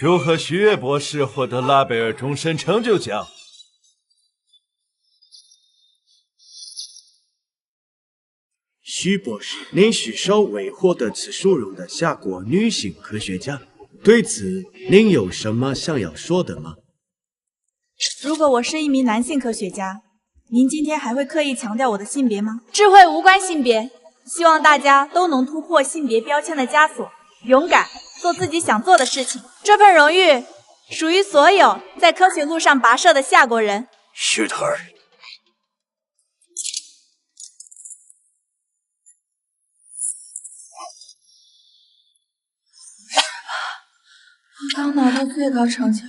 祝贺许悦博士获得拉贝尔终身成就奖。许博士，您是首位获得此殊荣的夏国女性科学家，对此您有什么想要说的吗？如果我是一名男性科学家，您今天还会刻意强调我的性别吗？智慧无关性别，希望大家都能突破性别标签的枷锁，勇敢做自己想做的事情。这份荣誉属于所有在科学路上跋涉的夏国人。是的儿。我刚拿到最高成就，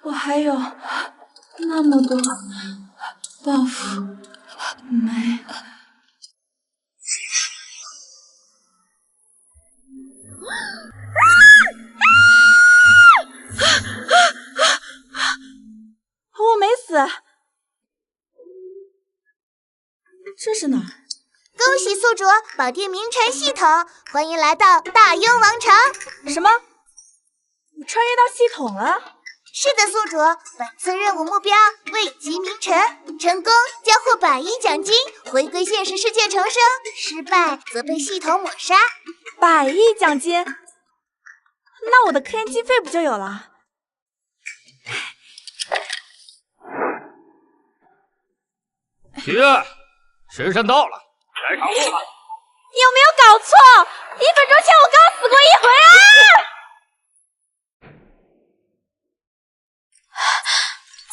我还有那么多抱负没。我没死，这是哪儿？恭喜宿主保定名臣系统，欢迎来到大雍王朝。什么？我穿越到系统了？是的，宿主，本次任务目标位极名臣，成功将获100亿奖金，回归现实世界重生；失败则被系统抹杀。100亿奖金？那我的科研经费不就有了？许悦，时辰到了，来场路吧。你有没有搞错？1分钟前我刚死过1回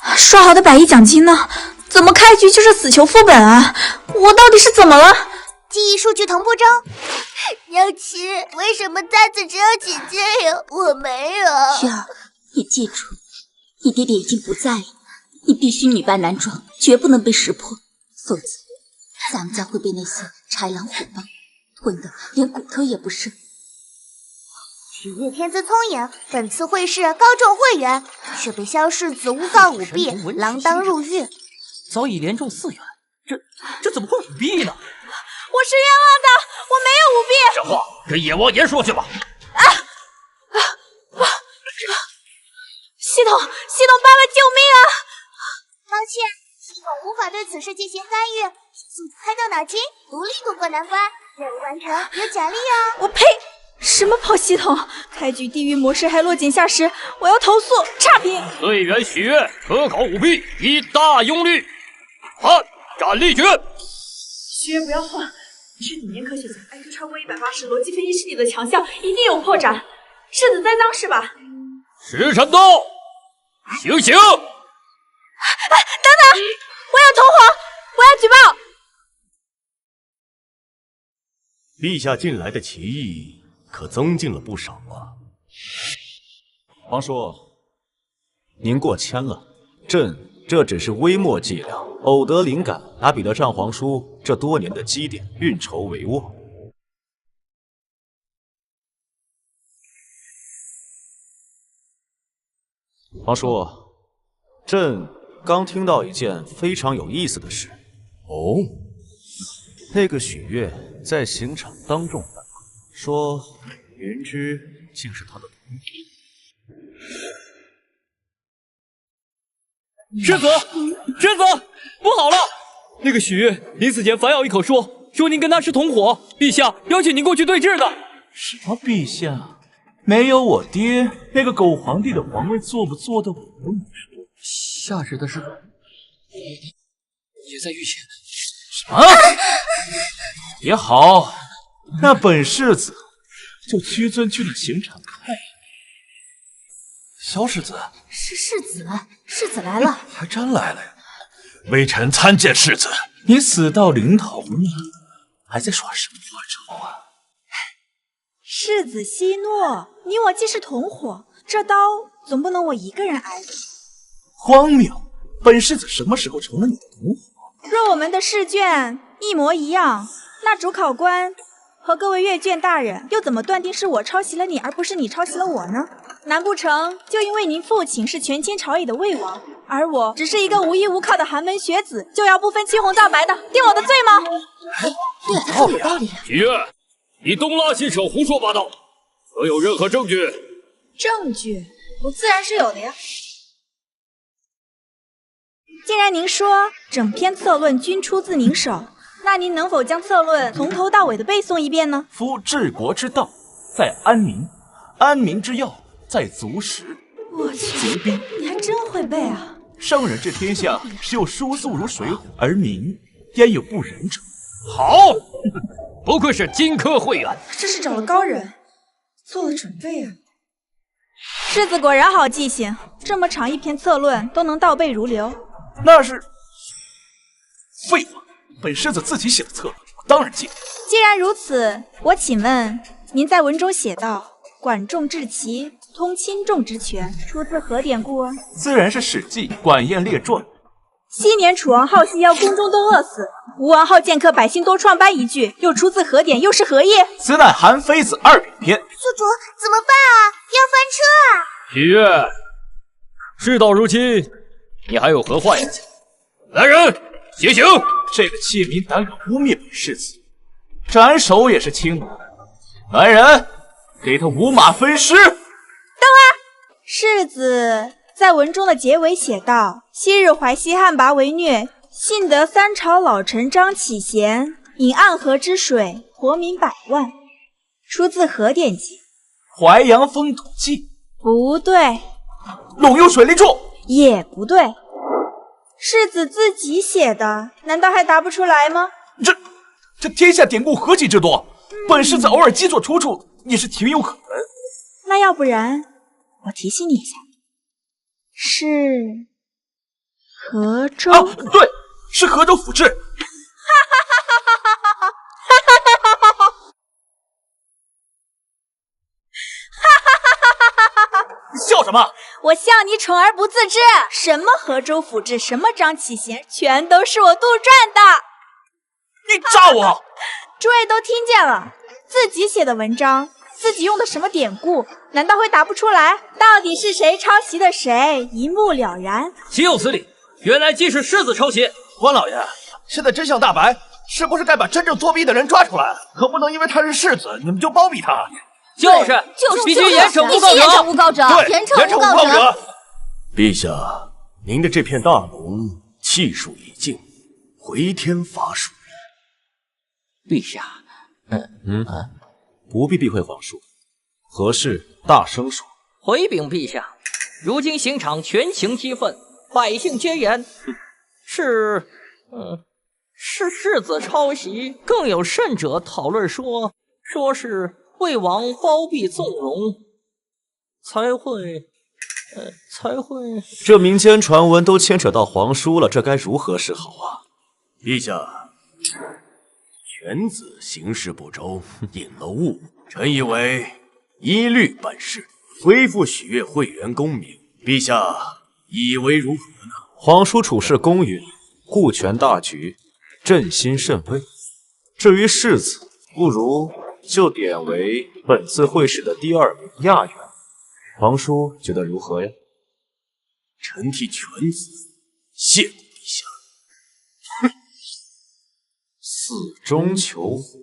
啊！说好的100亿奖金呢？怎么开局就是死求副本啊？我到底是怎么了？记忆数据同步中。娘亲，为什么单子只有姐姐有，我没有？雪儿，你记住，你爹爹已经不在了，你必须女扮男装，绝不能被识破，否则咱们将会被那些豺狼虎豹吞得连骨头也不剩。许悦天资聪颖，本次会试高中会员，却被萧世子诬告舞弊，锒铛入狱，早已连中4元。这怎么会舞弊呢？我是冤枉的，我没有舞弊。这话跟野王爷说去吧。系统，爸爸救命啊！抱歉，系统无法对此事进行干预，请开动脑筋，独立度过难关。任务完成有奖励哦。我呸！什么跑系统？开局地狱模式还落井下石，我要投诉！差评！队员许悦科考舞弊，依大雍律判斩立决。许悦不要慌，你是顶尖科学家 ，IQ 超过180，逻辑分析是你的强项，一定有扩展。世子栽赃是吧？时辰到，醒醒！等等，我要同伙，我要举报。陛下近来的棋艺可增进了不少啊。皇叔，您过谦了，朕这只是微末伎俩，偶得灵感，哪比得上皇叔这多年的积淀，运筹帷幄。皇叔，朕刚听到一件非常有意思的事。哦，那个许悦在刑场当众反悔，说云芝竟是他的同伙。世子，不好了！那个许悦临死前反咬一口说您跟他是同伙，陛下邀请您过去对质的。什么陛下？没有我爹，那个狗皇帝的皇位坐不坐得稳都难说。夏日的日也在御前。什么？也好，那本世子就屈尊去了刑场看一眼。萧世子，是世子来了，还真来了呀！微臣参见世子。你死到临头了，还在耍什么花招啊？世子息怒，你我既是同伙，这刀总不能我一个人挨吧？荒谬！本世子什么时候成了你的同伙？若我们的试卷一模一样，那主考官和各位阅卷大人又怎么断定是我抄袭了你，而不是你抄袭了我呢？难不成就因为您父亲是权倾朝野的魏王，而我只是一个无依无靠的寒门学子，就要不分青红皂白的定我的罪吗？对，他说有道理啊。许悦，你东拉西扯，胡说八道，可有任何证据？证据？我自然是有的呀。既然您说整篇策论均出自您手，那您能否将策论从头到尾的背诵一遍呢？夫治国之道，在安民；安民之要，在足食。我去，足兵，你还真会背啊！圣人治天下，实有疏肃如水火，而民焉有不仁者？好，不愧是金科会员，这是找了高人，做了准备啊。世子果然好记性，这么长一篇策论都能倒背如流。那是废话，本世子自己写的策论，我当然记得。既然如此，我请问您在文中写道：“管仲治齐，通轻重之权，出自何典故啊？”自然是《史记·管晏列传》。昔年楚王好细腰，宫中都饿死；吴王好剑客，百姓多创班一句，又出自何典？又是何意？此乃韩非子2品篇。宿主怎么办啊？要翻车啊！许悦，事到如今，你还有何话要讲？来人，行刑！这个窃民胆敢污蔑本世子，斩首也是轻的。来人，给他五马分尸。等会儿，世子在文中的结尾写道：“昔日淮西旱魃为虐，幸得三朝老臣张启贤引暗河之水，活民100万。”出自何典籍？淮阳风土记。不对。陇右水利处。也不对。世子自己写的，难道还答不出来吗？这天下典故何其之多，本世子偶尔记错出处也是情有可原。那要不然我提醒你一下，是河州。啊，对，是河州府志。你笑什么？我笑你宠而不自知。什么河州府志，什么张启贤，全都是我杜撰的。你诈我！诸位都听见了，自己写的文章，自己用的什么典故，难道会答不出来？到底是谁抄袭的谁，一目了然。岂有此理！原来既是世子抄袭。关老爷，现在真相大白，是不是该把真正作弊的人抓出来？可不能因为他是世子，你们就包庇他。就是必须严惩诬告者，严惩诬告者，对，严惩诬告者。陛下，您的这片大龙气数已尽，回天乏术。陛下，不必避讳皇叔，何事大声说。回禀陛下，如今刑场权情激愤，百姓皆言是世子抄袭，更有甚者讨论说是魏王包庇纵容，才会。这民间传闻都牵扯到皇叔了，这该如何是好啊？陛下，犬子行事不周，引了误，臣以为依律办事，恢复许悦会员功名。陛下以为如何呢？皇叔处事公允，顾全大局，朕心甚慰。至于世子，不如就点为本次会试的第2名亚员。皇叔觉得如何呀？臣替犬子谢过陛下。哼，死中求活，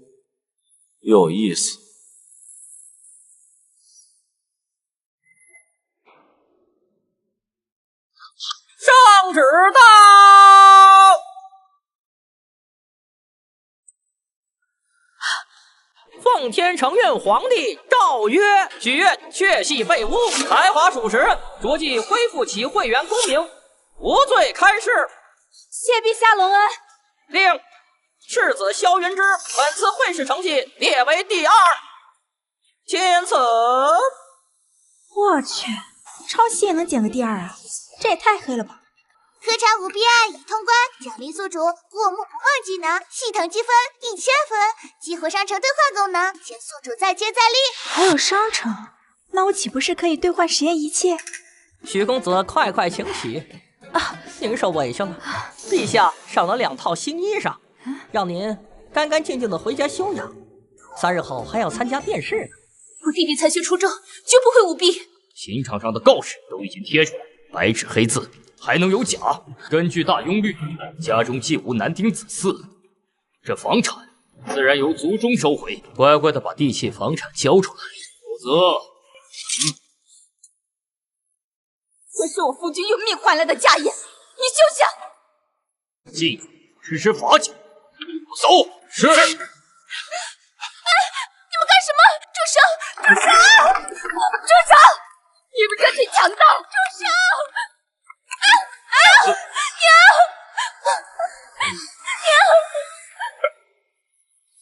有意思。上旨到！奉天承运皇帝诏曰：许愿确系废污，才华属实，着即恢复其会员功名，无罪开释。谢陛下隆恩。令世子萧云之本次会试成绩列为第2，钦此。我去，抄袭也能捡个第2啊？这也太黑了吧！喝茶舞弊案已通关，奖励宿主过目不忘技能，系统积分1000分，激活商城兑换功能，请宿主再接再厉。还有商城，那我岂不是可以兑换实验仪器？许公子快请起啊！您受委屈了，陛下赏了2套新衣裳，让您干干净净的回家休养。3日后还要参加殿试呢。我弟弟才学出征，绝不会舞弊。刑场上的告示都已经贴出来，白纸黑字，还能有假？根据大庸律，家中既无男丁子嗣，这房产自然由族中收回，乖乖的把地契房产交出来，否则会是我夫君用命换来的家业，你休想！记住，实施法检。走。是。你们干什么？住手！住手！住手！你们这群强盗！住手！娘！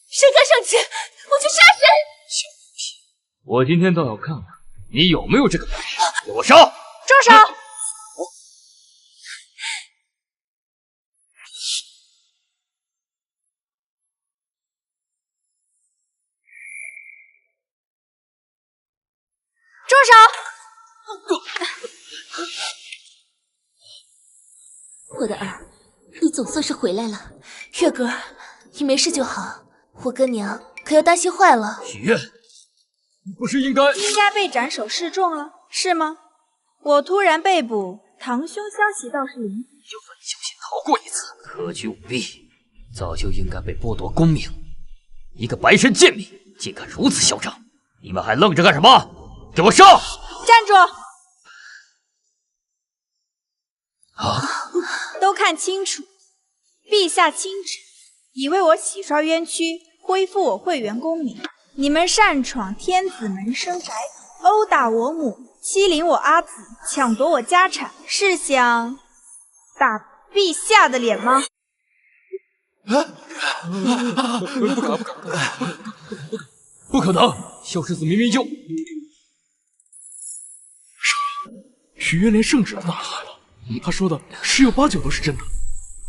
谁敢上前，我就杀谁！小东西，我今天倒要看看你有没有这个本事，给我上！住手！住手！我的儿，你总算是回来了。月哥，你没事就好，我跟娘可要担心坏了。许愿，你不是应该被斩首示众了，是吗？我突然被捕，堂兄消息倒是灵。就算你侥幸逃过一次，科举舞弊，早就应该被剥夺功名。一个白身贱民，竟敢如此嚣张！你们还愣着干什么？给我上！站住！啊！都看清楚，陛下亲旨，已为我洗刷冤屈，恢复我会员功名。你们擅闯天子门生宅，殴打我母，欺凌我阿紫，抢夺我家产，是想打陛下的脸吗？不可能！萧世子明明就……许愿连圣旨都拿来了，他说的十有八九都是真的。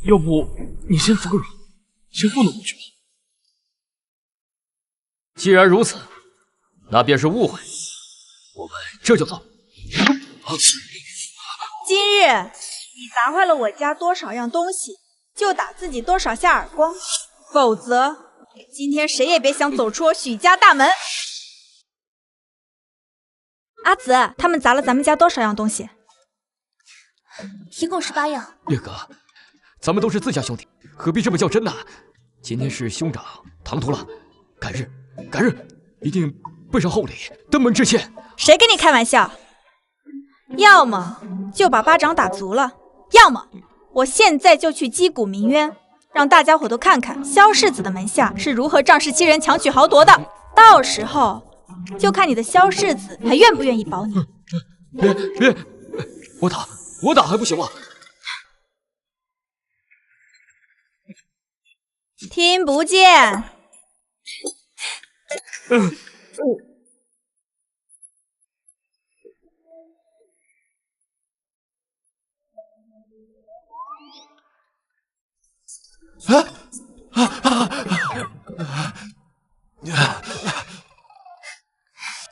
要不你先服个软，先糊弄过去吧。既然如此，那便是误会。我们这就走。今日你砸坏了我家多少样东西，就打自己多少下耳光，否则今天谁也别想走出我许家大门。阿紫，他们砸了咱们家多少样东西？一共18样。月哥，咱们都是自家兄弟，何必这么较真呢？今天是兄长唐突了，改日一定备上厚礼，登门致歉。谁跟你开玩笑？要么就把巴掌打足了，要么我现在就去击鼓鸣冤，让大家伙都看看萧世子的门下是如何仗势欺人、强取豪夺的。到时候就看你的萧世子还愿不愿意保你。别，我打还不行吗？听不见。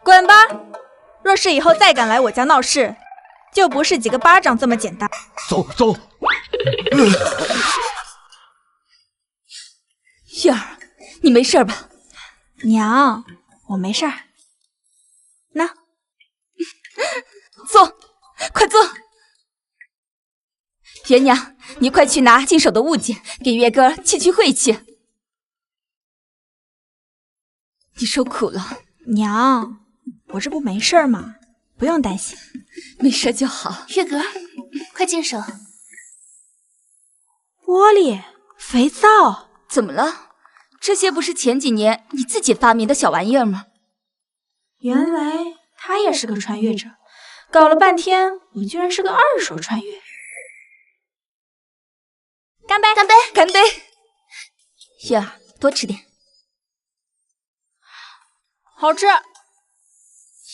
滚吧！若是以后再敢来我家闹事，就不是几个巴掌这么简单。走。月儿，你没事吧？娘，我没事儿。那，坐，快坐。元娘，你快去拿进手的物件，给月哥去晦气。你受苦了，娘，我这不没事吗？不用担心，没事就好。月哥，快进手。玻璃、肥皂，怎么了？这些不是前几年你自己发明的小玩意儿吗？原来他也是个穿越者，搞了半天我居然是个二手穿越。干杯！干杯！干杯！月儿，多吃点。好吃。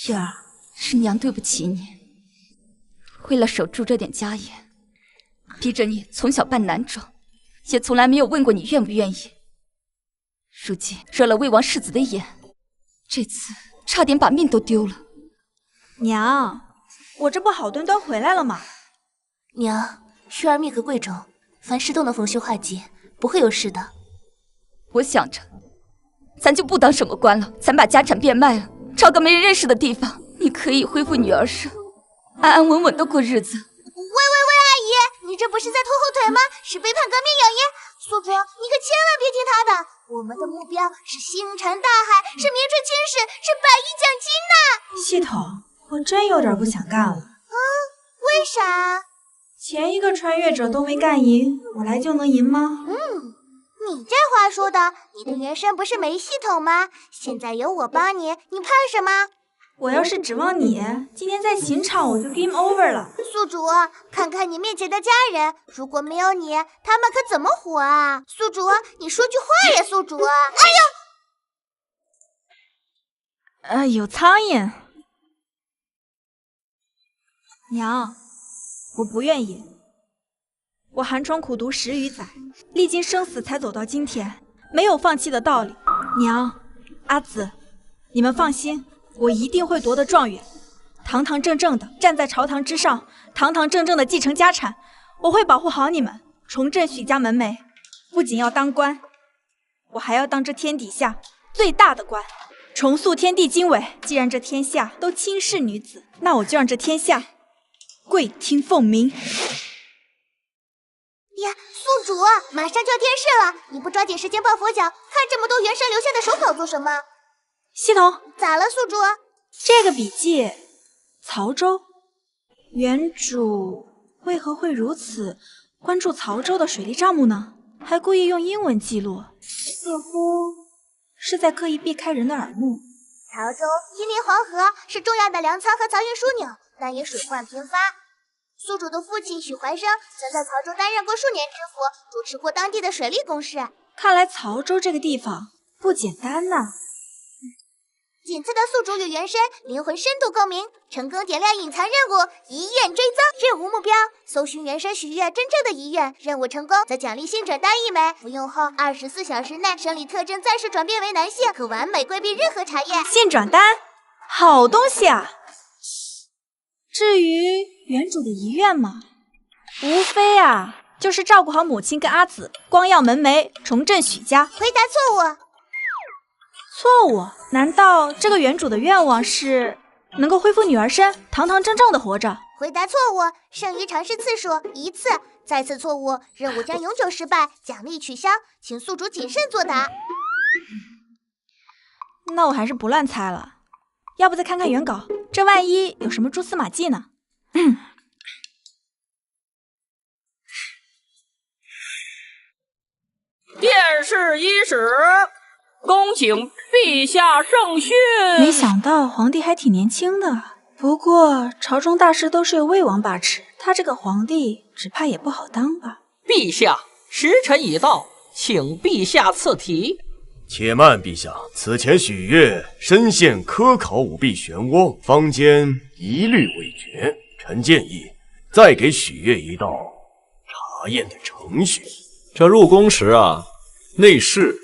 月儿，是娘对不起你，为了守住这点家业，逼着你从小扮男装，也从来没有问过你愿不愿意。如今惹了魏王世子的眼，这次差点把命都丢了。娘，我这不好端端回来了吗？娘，月儿命格贵重，凡事都能逢凶化吉，不会有事的。我想着，咱就不当什么官了，咱把家产变卖了，找个没人认识的地方，你可以恢复女儿身，安安稳稳的过日子。喂，阿姨，你这不是在拖后腿吗？是背叛革命养爷。苏哲，你可千万别听他的。我们的目标是星辰大海，是名垂青史，是100亿奖金呢。系统，我真有点不想干了。为啥？前一个穿越者都没干赢，我来就能赢吗？你这话说的，你的原神不是没系统吗？现在有我帮你，你怕什么？我要是指望你，今天在刑场我就 game over 了。宿主，看看你面前的家人，如果没有你，他们可怎么活啊？宿主，你说句话呀，宿主！哎呦！有苍蝇。娘，我不愿意。我寒窗苦读10余载，历经生死才走到今天，没有放弃的道理。娘，阿紫，你们放心。我一定会夺得状元，堂堂正正的站在朝堂之上，堂堂正正的继承家产。我会保护好你们，重振许家门楣。不仅要当官，我还要当这天底下最大的官，重塑天地经纬。既然这天下都轻视女子，那我就让这天下跪听凤鸣。呀，宿主，马上就要天赦了，你不抓紧时间抱佛脚，看这么多元神留下的手稿做什么？系统，咋了，宿主？这个笔记，曹州原主为何会如此关注曹州的水利账目呢？还故意用英文记录，似乎是在刻意避开人的耳目。曹州毗邻黄河，是重要的粮仓和漕运枢纽，但也水患频发。宿主的父亲许怀生曾在曹州担任过数年知府，主持过当地的水利公事。看来曹州这个地方不简单呐。仅次的宿主与原神灵魂深度共鸣，成功点亮隐藏任务，遗愿追踪。任务目标：搜寻原神许愿真正的遗愿。任务成功则奖励性转丹1枚，服用后24小时内生理特征暂时转变为男性，可完美规避任何查验。性转丹，好东西啊！至于原主的遗愿嘛，无非就是照顾好母亲跟阿紫，光耀门楣，重振许家。回答错误。错误？难道这个原主的愿望是能够恢复女儿身，堂堂正正的活着？回答错误，剩余尝试次数1次，再次错误，任务将永久失败，奖励取消，请宿主谨慎作答。那我还是不乱猜了，要不再看看原稿，这万一有什么蛛丝马迹呢？殿试伊始，恭请陛下圣训。没想到皇帝还挺年轻的，不过朝中大事都是由魏王把持，他这个皇帝只怕也不好当吧。陛下，时辰已到，请陛下赐题。且慢，陛下，此前许月深陷科考舞弊漩涡，坊间一律未决。臣建议再给许月一道查验的程序。这入宫时内侍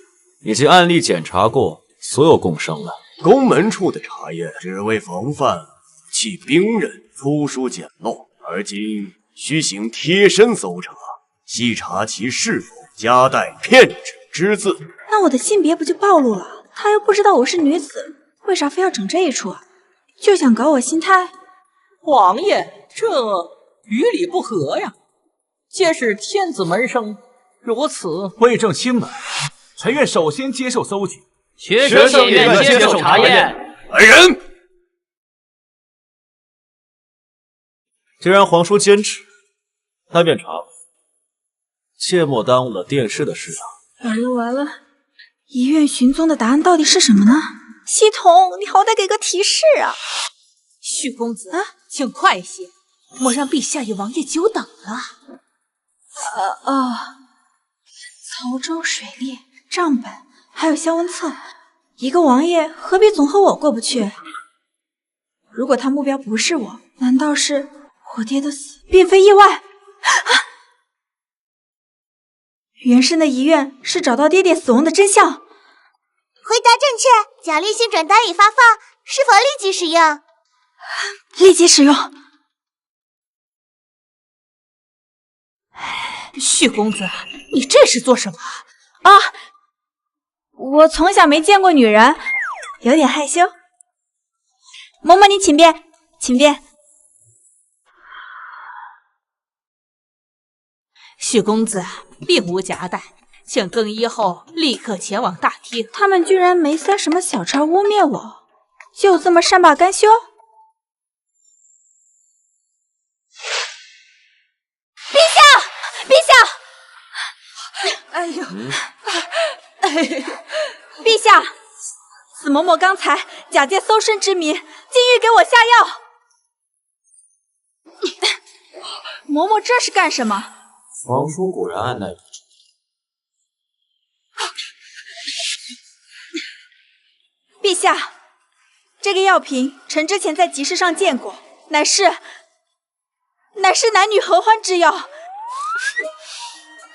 已经按例检查过所有贡生了。宫门处的查验只为防范武器兵刃粗疏简陋，而今需行贴身搜查，细查其是否夹带骗纸之字。那我的性别不就暴露了？他又不知道我是女子，为啥非要整这一出啊？就想搞我心态？王爷，这与理不合呀！皆是天子门生，如此为正清门，臣愿首先接受搜集。学生也愿接受查验。来人！既然皇叔坚持，那便查吧，切莫耽误了殿试的事啊！完了完了，遗愿寻踪的答案到底是什么呢？系统，你好歹给个提示啊！许公子，请快一些，莫让陛下与王爷久等了。曹州水利账本还有萧文策，一个王爷何必总和我过不去？如果他目标不是我，难道是我爹的死并非意外？原生的遗愿是找到爹爹死亡的真相。回答正确，奖励性转单已发放，是否立即使用？立即使用。许公子，你这是做什么？我从小没见过女人，有点害羞。嬷嬷，你请便，请便。许公子并无夹带，请更衣后立刻前往大厅。他们居然没塞什么小抄污蔑我，就这么善罢甘休？下！哎呦，陛下，此嬷嬷刚才假借搜身之名，竟欲给我下药。嬷嬷这是干什么？皇叔果然按耐不住。陛下，这个药瓶臣之前在集市上见过，乃是男女合欢之药。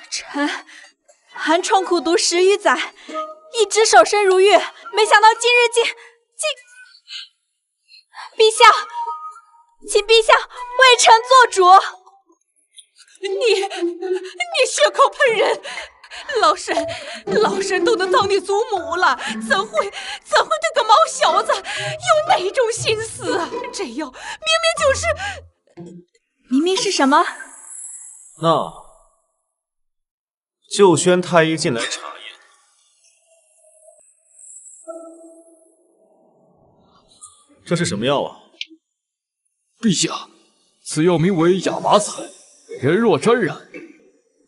臣寒窗苦读10余载，一直守身如玉，没想到今日竟……陛下，请陛下为臣做主。你血口喷人！老身都能当你祖母了，怎会对个毛小子有那种心思啊？这药明明是什么？那就宣太医进来查验。这是什么药啊？陛下，此药名为亚麻彩，人若沾染，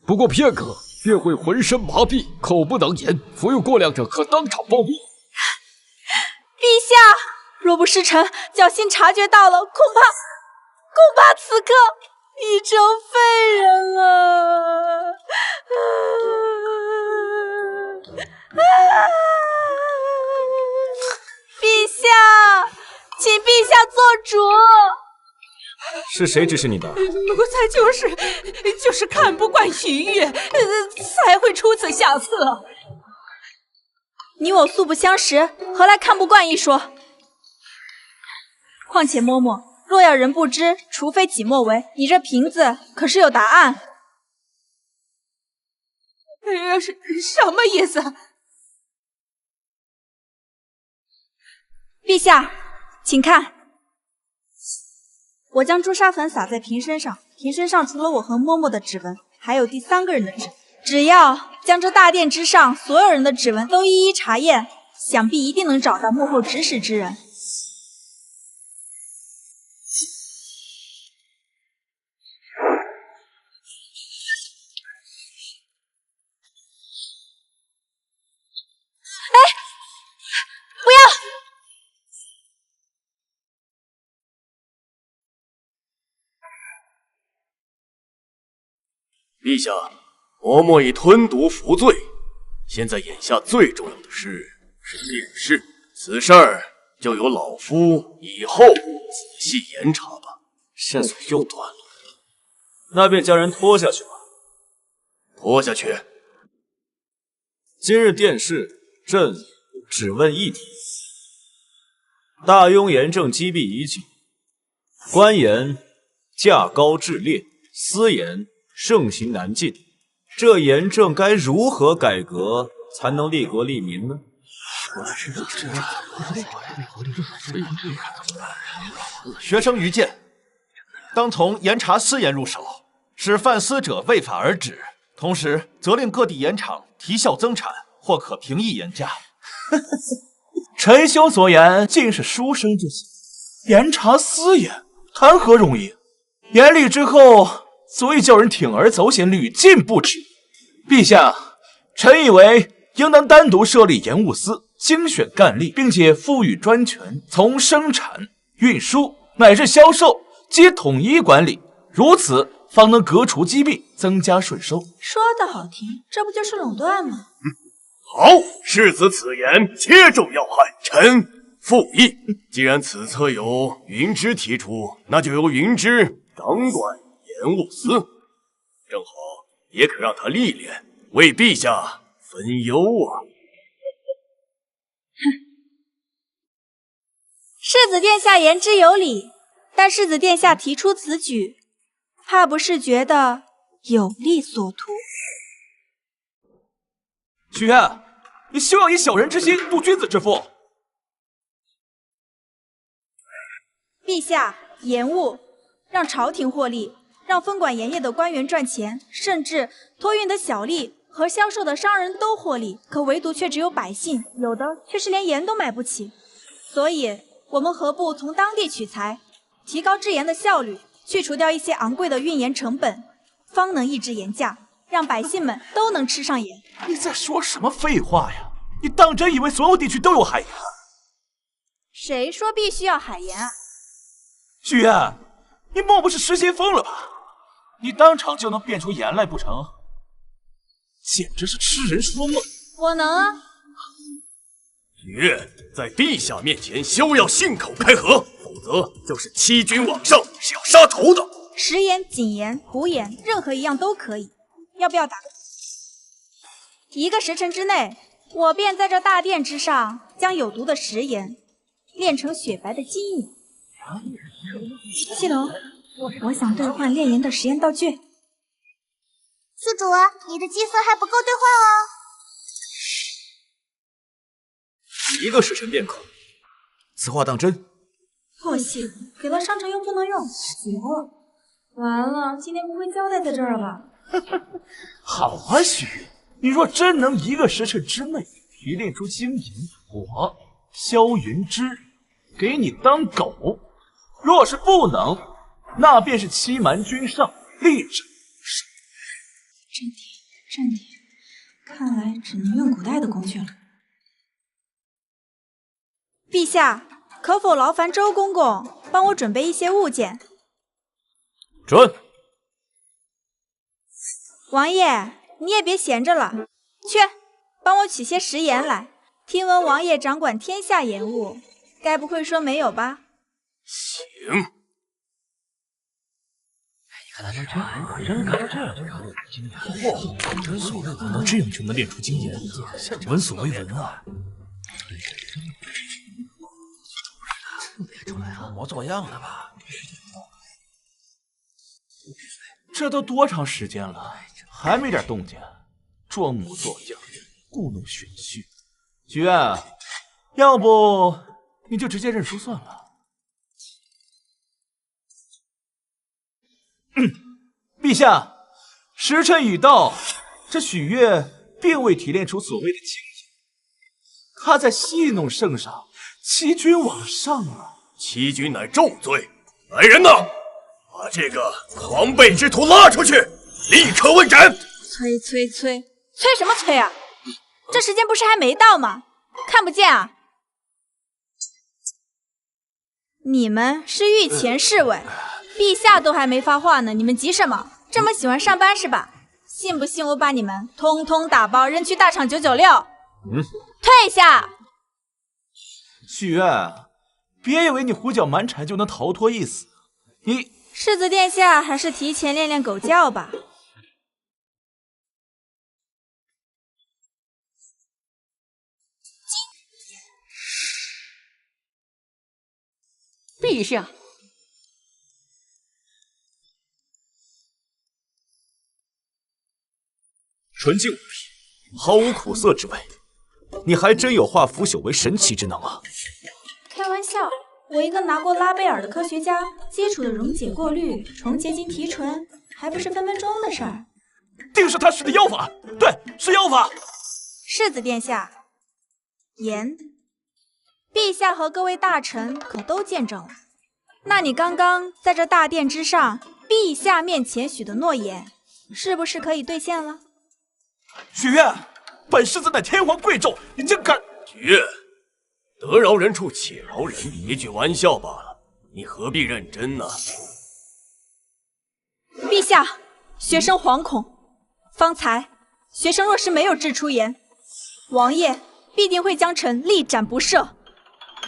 不过片刻便会浑身麻痹，口不能言，服用过量者可当场暴毙。陛下，若不是臣侥幸察觉到了，恐怕此刻已成废人了。陛下，请陛下做主。是谁指使你的？奴才就是看不惯许月，才会出此下策。你我素不相识，何来看不惯一说？况且嬷嬷，若要人不知，除非己莫为。你这瓶子可是有答案。什么意思？陛下，请看。我将朱砂粉撒在瓶身上，瓶身上除了我和嬷嬷的指纹，还有第3个人的指纹。只要将这大殿之上所有人的指纹都一一查验，想必一定能找到幕后指使之人。哎，不要！陛下，嬷嬷已吞毒服罪，现在眼下最重要的事是验尸，此事儿就由老夫以后仔细严查吧。线索又断了，那便将人拖下去吧。拖下去。今日殿试，朕只问一题：大雍严正积弊已久，官言价高制劣，私言盛行难进，这严正该如何改革才能利国利民呢？学生愚见，当从严查私盐入手，使犯私者为法而止，同时责令各地盐场提效增产，或可平抑盐价。臣兄所言尽是书生之心，严查私盐谈何容易？严厉之后，足以叫人铤而走险，屡禁不止。陛下，臣以为应当单独设立盐务司，精选干吏，并且赋予专权，从生产、运输乃至销售皆统一管理，如此方能革除积弊，增加税收。说的好听，这不就是垄断吗？好，世子此言切中要害，臣附议。既然此策由云芝提出，那就由云芝掌管盐务司，正好也可让他历练，为陛下分忧啊。世子殿下言之有理，但世子殿下提出此举，怕不是觉得有利所图？许愿，你休要以小人之心度君子之腹。陛下，盐务让朝廷获利，让分管盐业的官员赚钱，甚至托运的小吏和销售的商人都获利，可唯独却只有百姓，有的却是连盐都买不起。所以，我们何不从当地取材，提高制盐的效率，去除掉一些昂贵的运盐成本，方能抑制盐价，让百姓们都能吃上盐。你在说什么废话呀？你当真以为所有地区都有海盐？谁说必须要海盐啊？许愿，你莫不是失心疯了吧？你当场就能变出盐来不成？简直是痴人说梦！我能啊。许愿，在陛下面前休要信口开河，否则就是欺君罔上，是要杀头的。食盐、井盐、补盐，任何一样都可以。要不要打个？1个时辰之内，我便在这大殿之上将有毒的食盐炼成雪白的金银。西龙，我想兑换炼盐的实验道具。宿主，你的积分还不够兑换哦。 1个时辰便可。此话当真？可惜给了商城又不能用，行了。完了，今天不会交代在这儿了吧？好啊，许愿，你若真能1个时辰之内提炼出金银，我萧云之给你当狗；若是不能，那便是欺瞒君上，立斩。正点，看来只能用古代的工具了。陛下，可否劳烦周公公帮我准备一些物件？准。王爷，你也别闲着了，去帮我取些食盐来。听闻王爷掌管天下盐务，该不会说没有吧？行。你看他这真看到这样就看出金盐，嚯，真所谓难道这样就能炼出金盐？闻所未闻啊！模作样的吧？这都多长时间了，还没点动静？装模作样，故弄玄虚。许愿，要不你就直接认输算了。陛下，时辰已到，这许月并未提炼出所谓的金银，他在戏弄圣上，欺君罔上啊！欺君乃重罪，来人呐，把这个狂悖之徒拉出去，立刻问斩！催什么催啊？这时间不是还没到吗？看不见啊？你们是御前侍卫，陛下都还没发话呢，你们急什么？这么喜欢上班是吧？信不信我把你们通通打包扔去大厂996？退下！许愿，别以为你胡搅蛮缠就能逃脱一死。你世子殿下还是提前练练狗叫吧。陛下，纯净无比，毫无苦涩之味。你还真有化腐朽为神奇之能啊！开玩笑，我一个拿过拉贝尔的科学家，基础的溶解过滤、重结晶提纯，还不是分分钟的事儿。定是他使的妖法，对，是妖法。世子殿下，盐，陛下和各位大臣可都见证了。那你刚刚在这大殿之上，陛下面前许的诺言，是不是可以兑现了？许愿，本世子乃天皇贵胄，你竟敢！许愿，得饶人处且饶人，一句玩笑罢了，你何必认真呢？陛下，学生惶恐。方才学生若是没有掷出盐，王爷必定会将臣立斩不赦。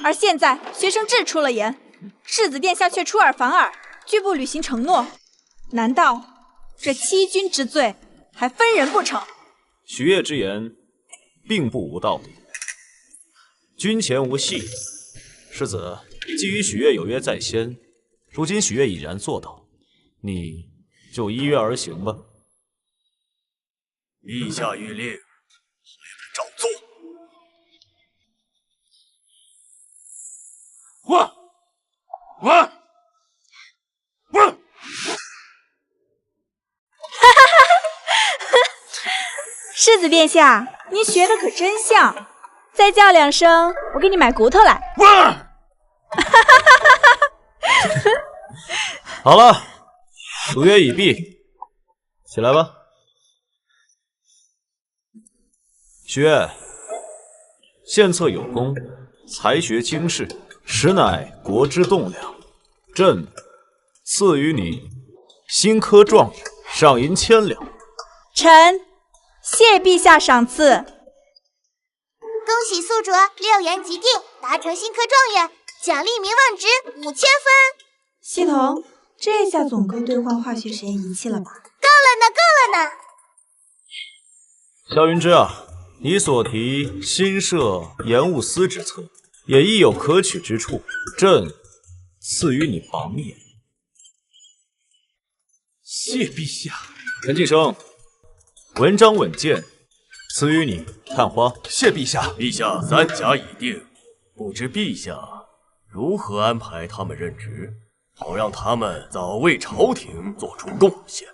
而现在学生掷出了盐，世子殿下却出尔反尔，拒不履行承诺，难道这欺君之罪还分人不成？许月之言并不无道理。君前无戏，世子基于许月有约在先，如今许月已然做到，你就依约而行吧。陛下谕令，照做。我世子殿下，您学的可真像，再叫2声，我给你买骨头来。好了，赌约已毕，起来吧。许愿，献策有功，才学经世，实乃国之栋梁。朕赐予你新科状元，赏银1000两。臣谢陛下赏赐。恭喜宿主6元即定，达成新科状元，奖励名望值5000分。系统，这下总够兑换化学实验仪器了吧？够了呢，够了呢。萧云之啊，你所提新设盐务司之策，也亦有可取之处。朕赐予你榜眼。谢陛下。陈晋生，文章稳健，赐予你探花。谢陛下。陛下3甲已定，不知陛下如何安排他们任职，好让他们早为朝廷做出贡献。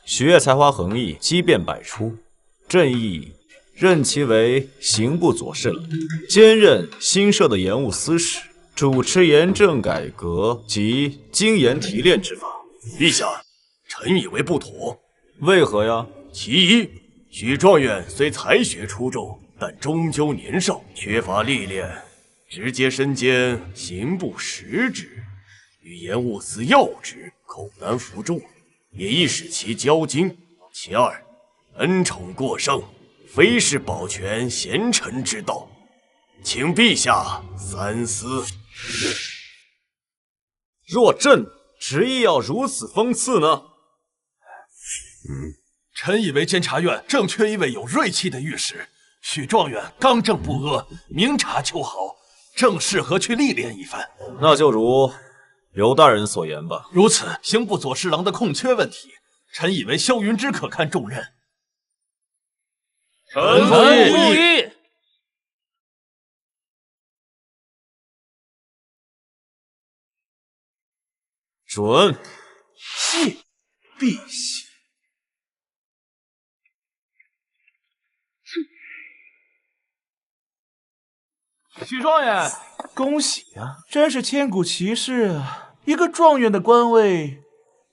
许月才华横溢，机变百出，朕亦任其为刑部左侍郎，兼任新设的盐务司使，主持盐政改革及精盐提炼之法。陛下，臣以为不妥。为何呀？其一，许状元虽才学出众，但终究年少，缺乏历练，直接身兼刑部实职与盐务司要职，口难服众，也易使其骄矜。其二，恩宠过盛，非是保全贤臣之道，请陛下三思。若朕执意要如此封赐呢？臣以为监察院正缺一位有锐气的御史，许状元刚正不阿，明察秋毫，正适合去历练一番。那就如刘大人所言吧。如此，刑部左侍郎的空缺问题，臣以为萧云之可堪重任。臣同意。准。谢陛下。许状元，恭喜呀！真是千古奇事啊！一个状元的官位，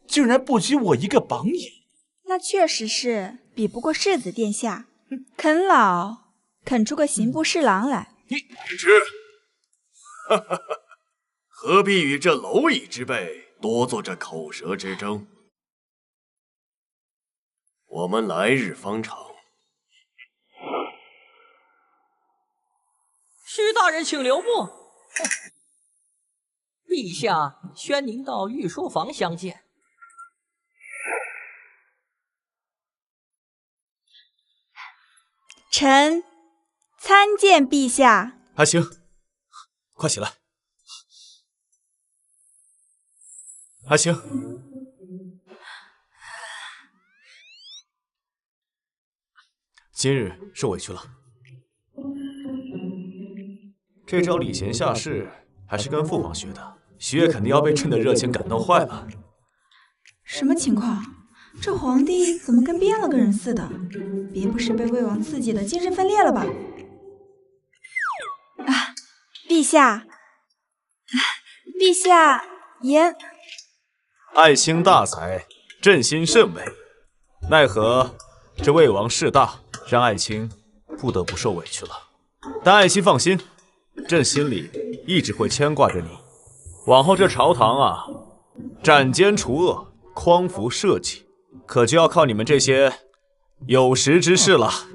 竟然不及我一个榜眼。那确实是比不过世子殿下，啃老啃出个刑部侍郎来。你吃，何必与这蝼蚁之辈多做这口舌之争？我们来日方长。许大人请留步。陛下宣您到御书房相见。臣参见陛下。还行，快起来。还行。今日受委屈了。这招礼贤下士还是跟父王学的，许月肯定要被朕的热情感动坏了。什么情况？这皇帝怎么跟变了个人似的？别不是被魏王刺激的精神分裂了吧？啊，陛下，陛下，言。爱卿大才，朕心甚慰。奈何这魏王势大，让爱卿不得不受委屈了。但爱卿放心。朕心里一直会牵挂着你，往后这朝堂啊，斩奸除恶，匡扶社稷，可就要靠你们这些有识之士了。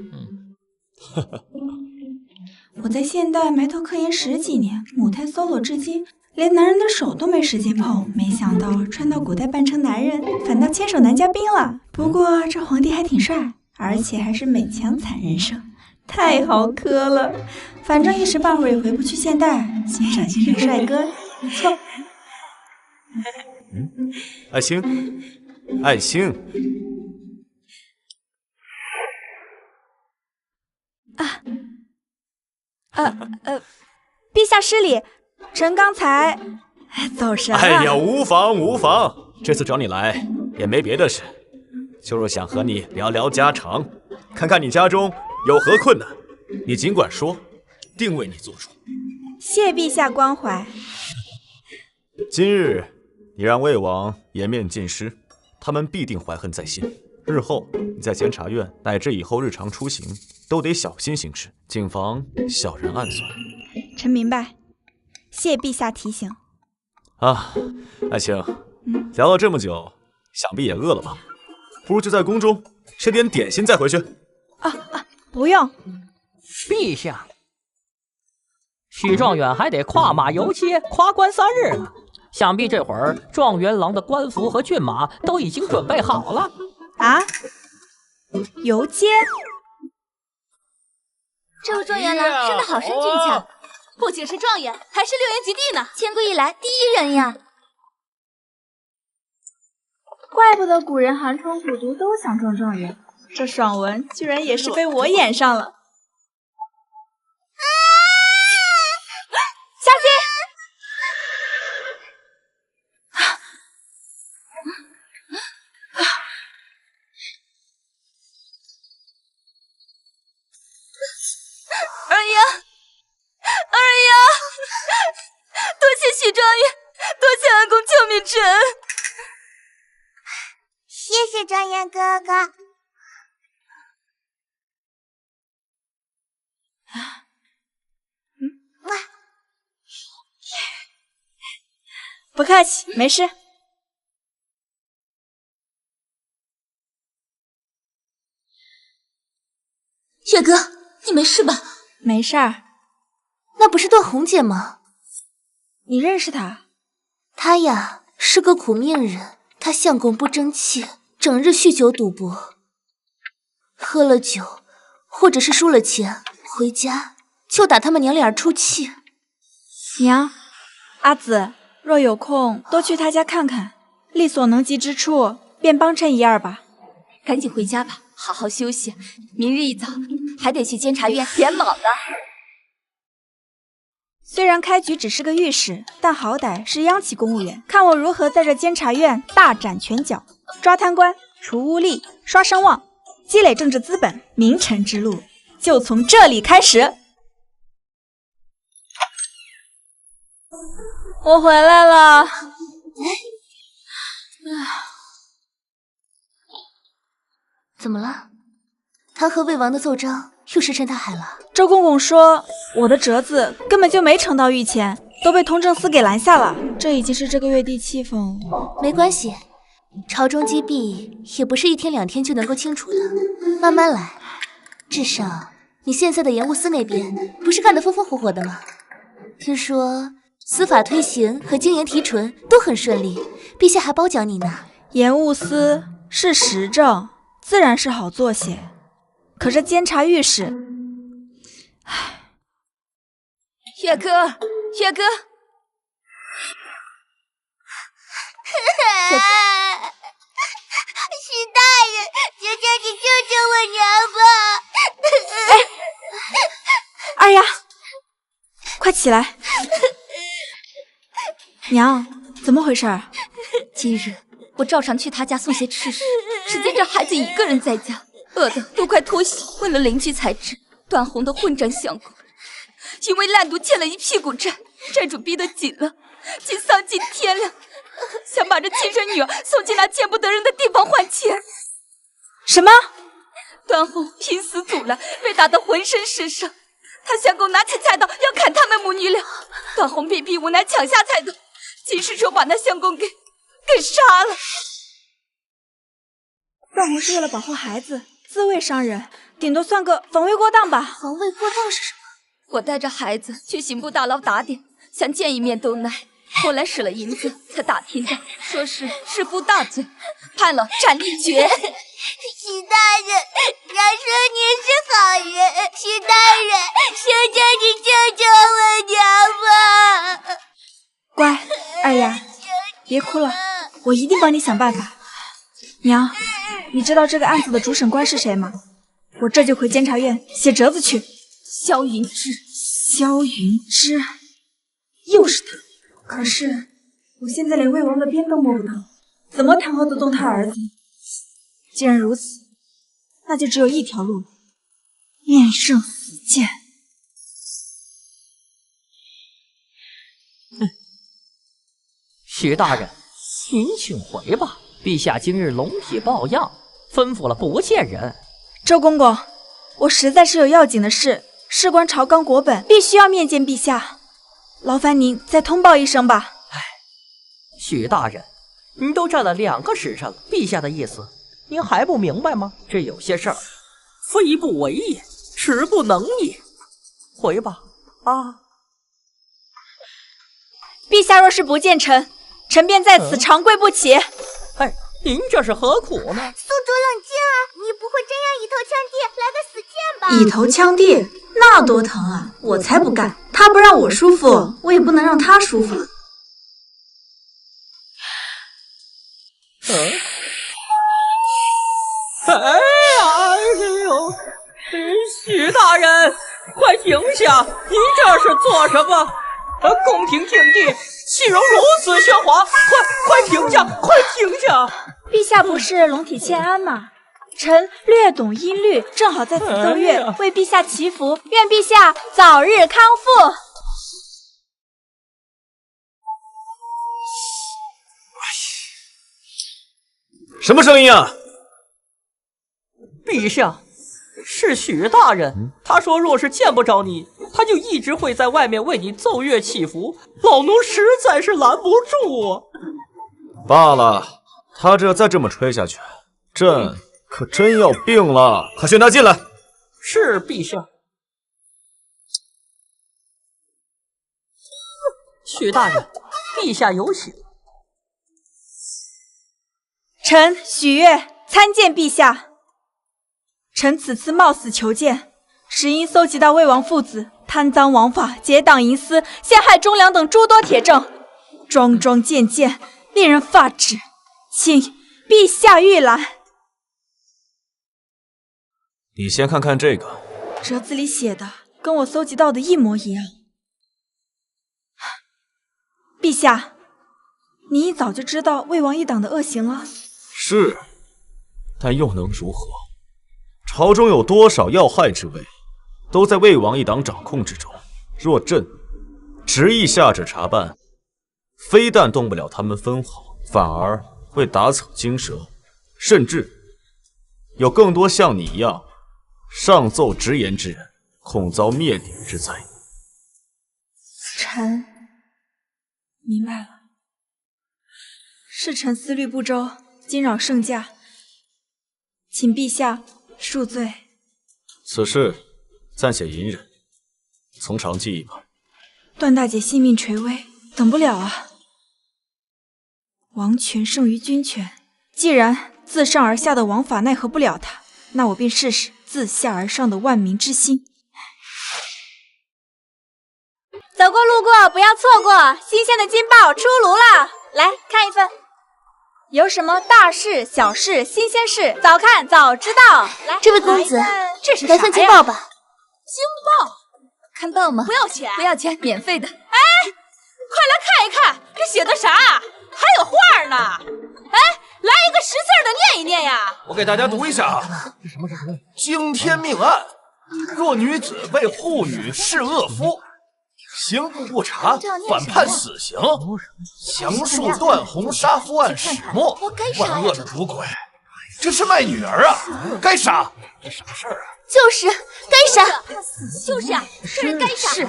我在现代埋头科研10几年，母胎 solo 至今，连男人的手都没时间碰，没想到穿到古代扮成男人，反倒牵手男嘉宾了。不过这皇帝还挺帅，而且还是美强惨人生。太好磕了，反正一时半会儿也回不去现代，欣赏欣赏帅哥，不错。爱卿，爱卿，陛下失礼，臣刚才走神了。哎呀，无妨无妨，这次找你来也没别的事，就是想和你聊聊家常，看看你家中有何困难，你尽管说，定为你做主。谢陛下关怀。今日你让魏王颜面尽失，他们必定怀恨在心。日后你在监察院乃至以后日常出行，都得小心行事，谨防小人暗算。臣明白，谢陛下提醒。啊，爱卿，聊了这么久，想必也饿了吧？不如就在宫中吃点点心再回去。不用。陛下，许状元还得跨马游街，跨关3日呢。想必这会儿状元郎的官服和骏马都已经准备好了。啊？游街？这位状元郎生得好生俊俏，不仅是状元，还是6元及第呢，千古以来第一人呀！怪不得古人寒窗苦读都想中状元，这爽文居然也是被我演上了。小心！二爷，多谢许状元，多谢恩公救命之恩。谢谢状元哥哥。不客气，没事。月哥，你没事吧？没事儿。那不是段红姐吗？你认识她？她呀，是个苦命人。她相公不争气，整日酗酒赌博，喝了酒或者是输了钱，回家就打他们娘俩出气。娘，阿紫，若有空多去她家看看，力所能及之处便帮衬一二吧。赶紧回家吧，好好休息，明日一早还得去监察院点卯呢。虽然开局只是个御史，但好歹是央企公务员。看我如何在这监察院大展拳脚，抓贪官，除污吏，刷声望，积累政治资本，名臣之路就从这里开始。我回来了。怎么了？弹劾魏王的奏章又石沉大海了。周公公说我的折子根本就没呈到御前，都被通政司给拦下了。这已经是这个月第7封。没关系，朝中积弊也不是1天2天就能够清除的，慢慢来。至少你现在的盐务司那边不是干得风风火火的吗？听说司法推行和经研提纯都很顺利，陛下还褒奖你呢。盐务司是实政，自然是好做些。可是监察御史，月哥，月哥，许大人，求求你救救我娘吧！二丫，快起来！娘，怎么回事？今日我照常去他家送些吃食，只见这孩子一个人在家，饿得都快脱血。问了邻居才知，段红的混账相公因为烂赌欠了一屁股债，债主逼得紧了，竟丧尽天良，想把这亲生女儿送进那见不得人的地方换钱。什么？段红拼死阻拦，被打得浑身是伤。他相公拿起菜刀要砍他们母女俩，段红被逼无奈抢下菜刀，亲失手把那相公给杀了。段红是为了保护孩子，自卫伤人，顶多算个防卫过当吧。防卫过当是什么？我带着孩子去刑部大牢打点，想见一面都难。后来使了银子，才打听到说是弑父大罪，判了斩立决。许大人，娘说你是好人，许大人，求求你救救我娘吧！乖，二丫，别哭了，我一定帮你想办法。娘，你知道这个案子的主审官是谁吗？我这就回监察院写折子去。萧云芝，萧云芝，又是他。可是我现在连魏王的边都摸不到，怎么弹劾得动他儿子？既然如此，那就只有一条路，面圣死谏。许大人，您请回吧。陛下今日龙体抱恙，吩咐了不见人。周公公，我实在是有要紧的事，事关朝纲国本，必须要面见陛下，劳烦您再通报一声吧。许大人，您都站了2个时辰了，陛下的意思您还不明白吗？这有些事儿，非不为也，实不能也。回吧，啊！陛下若是不见臣，臣便在此长跪不起。哎，您这是何苦呢？宿主冷静啊，你不会真要一头枪地来个死谏吧？一头枪地，那多疼啊！我才不干！他不让我舒服，我也不能让他舒服。许大人，快停下！您这是做什么？宫廷竞技，戏容如此喧哗，快停下！快停下！陛下不是龙体欠安吗？臣略懂音律，正好在此奏乐，为陛下祈福，愿陛下早日康复。什么声音啊？陛下，是许大人。他说若是见不着你，他就一直会在外面为你奏乐祈福。老奴实在是拦不住啊。罢了，他这再这么吹下去，朕可真要病了。快宣他进来。是陛下。许大人，陛下有请。臣许悦参见陛下。臣此次冒死求见，实因搜集到魏王父子贪赃枉法、结党营私、陷害忠良等诸多铁证，桩桩件件，令人发指，请陛下御览。你先看看这个，折子里写的跟我搜集到的一模一样。陛下，你一早就知道魏王一党的恶行了？是，但又能如何？朝中有多少要害之辈，都在魏王一党掌控之中。若朕执意下旨查办，非但动不了他们分毫，反而会打草惊蛇，甚至有更多像你一样上奏直言之人，恐遭灭顶之灾。臣明白了，是臣思虑不周，惊扰圣驾，请陛下恕罪。此事暂且隐忍，从长计议吧。段大姐性命垂危，等不了啊！王权胜于君权，既然自上而下的王法奈何不了他，那我便试试自下而上的万民之心。走过路过不要错过，新鲜的金报出炉了，来看一份。有什么大事、小事、新鲜事，早看早知道。来，这位公子，这是来份金报吧。金报看报吗？不要钱，不要钱，免费的。哎，快来看一看，这写的啥？还有画呢。哎，来一个识字的念一念呀。我给大家读一下啊。这什么？惊天命案，若女子为护女弑恶夫，刑部不查，反判死刑。详述段宏杀夫案始末，万恶的赌鬼，这是卖女儿啊！该杀！这啥事儿啊？就是该杀，就是呀，这人该杀。是，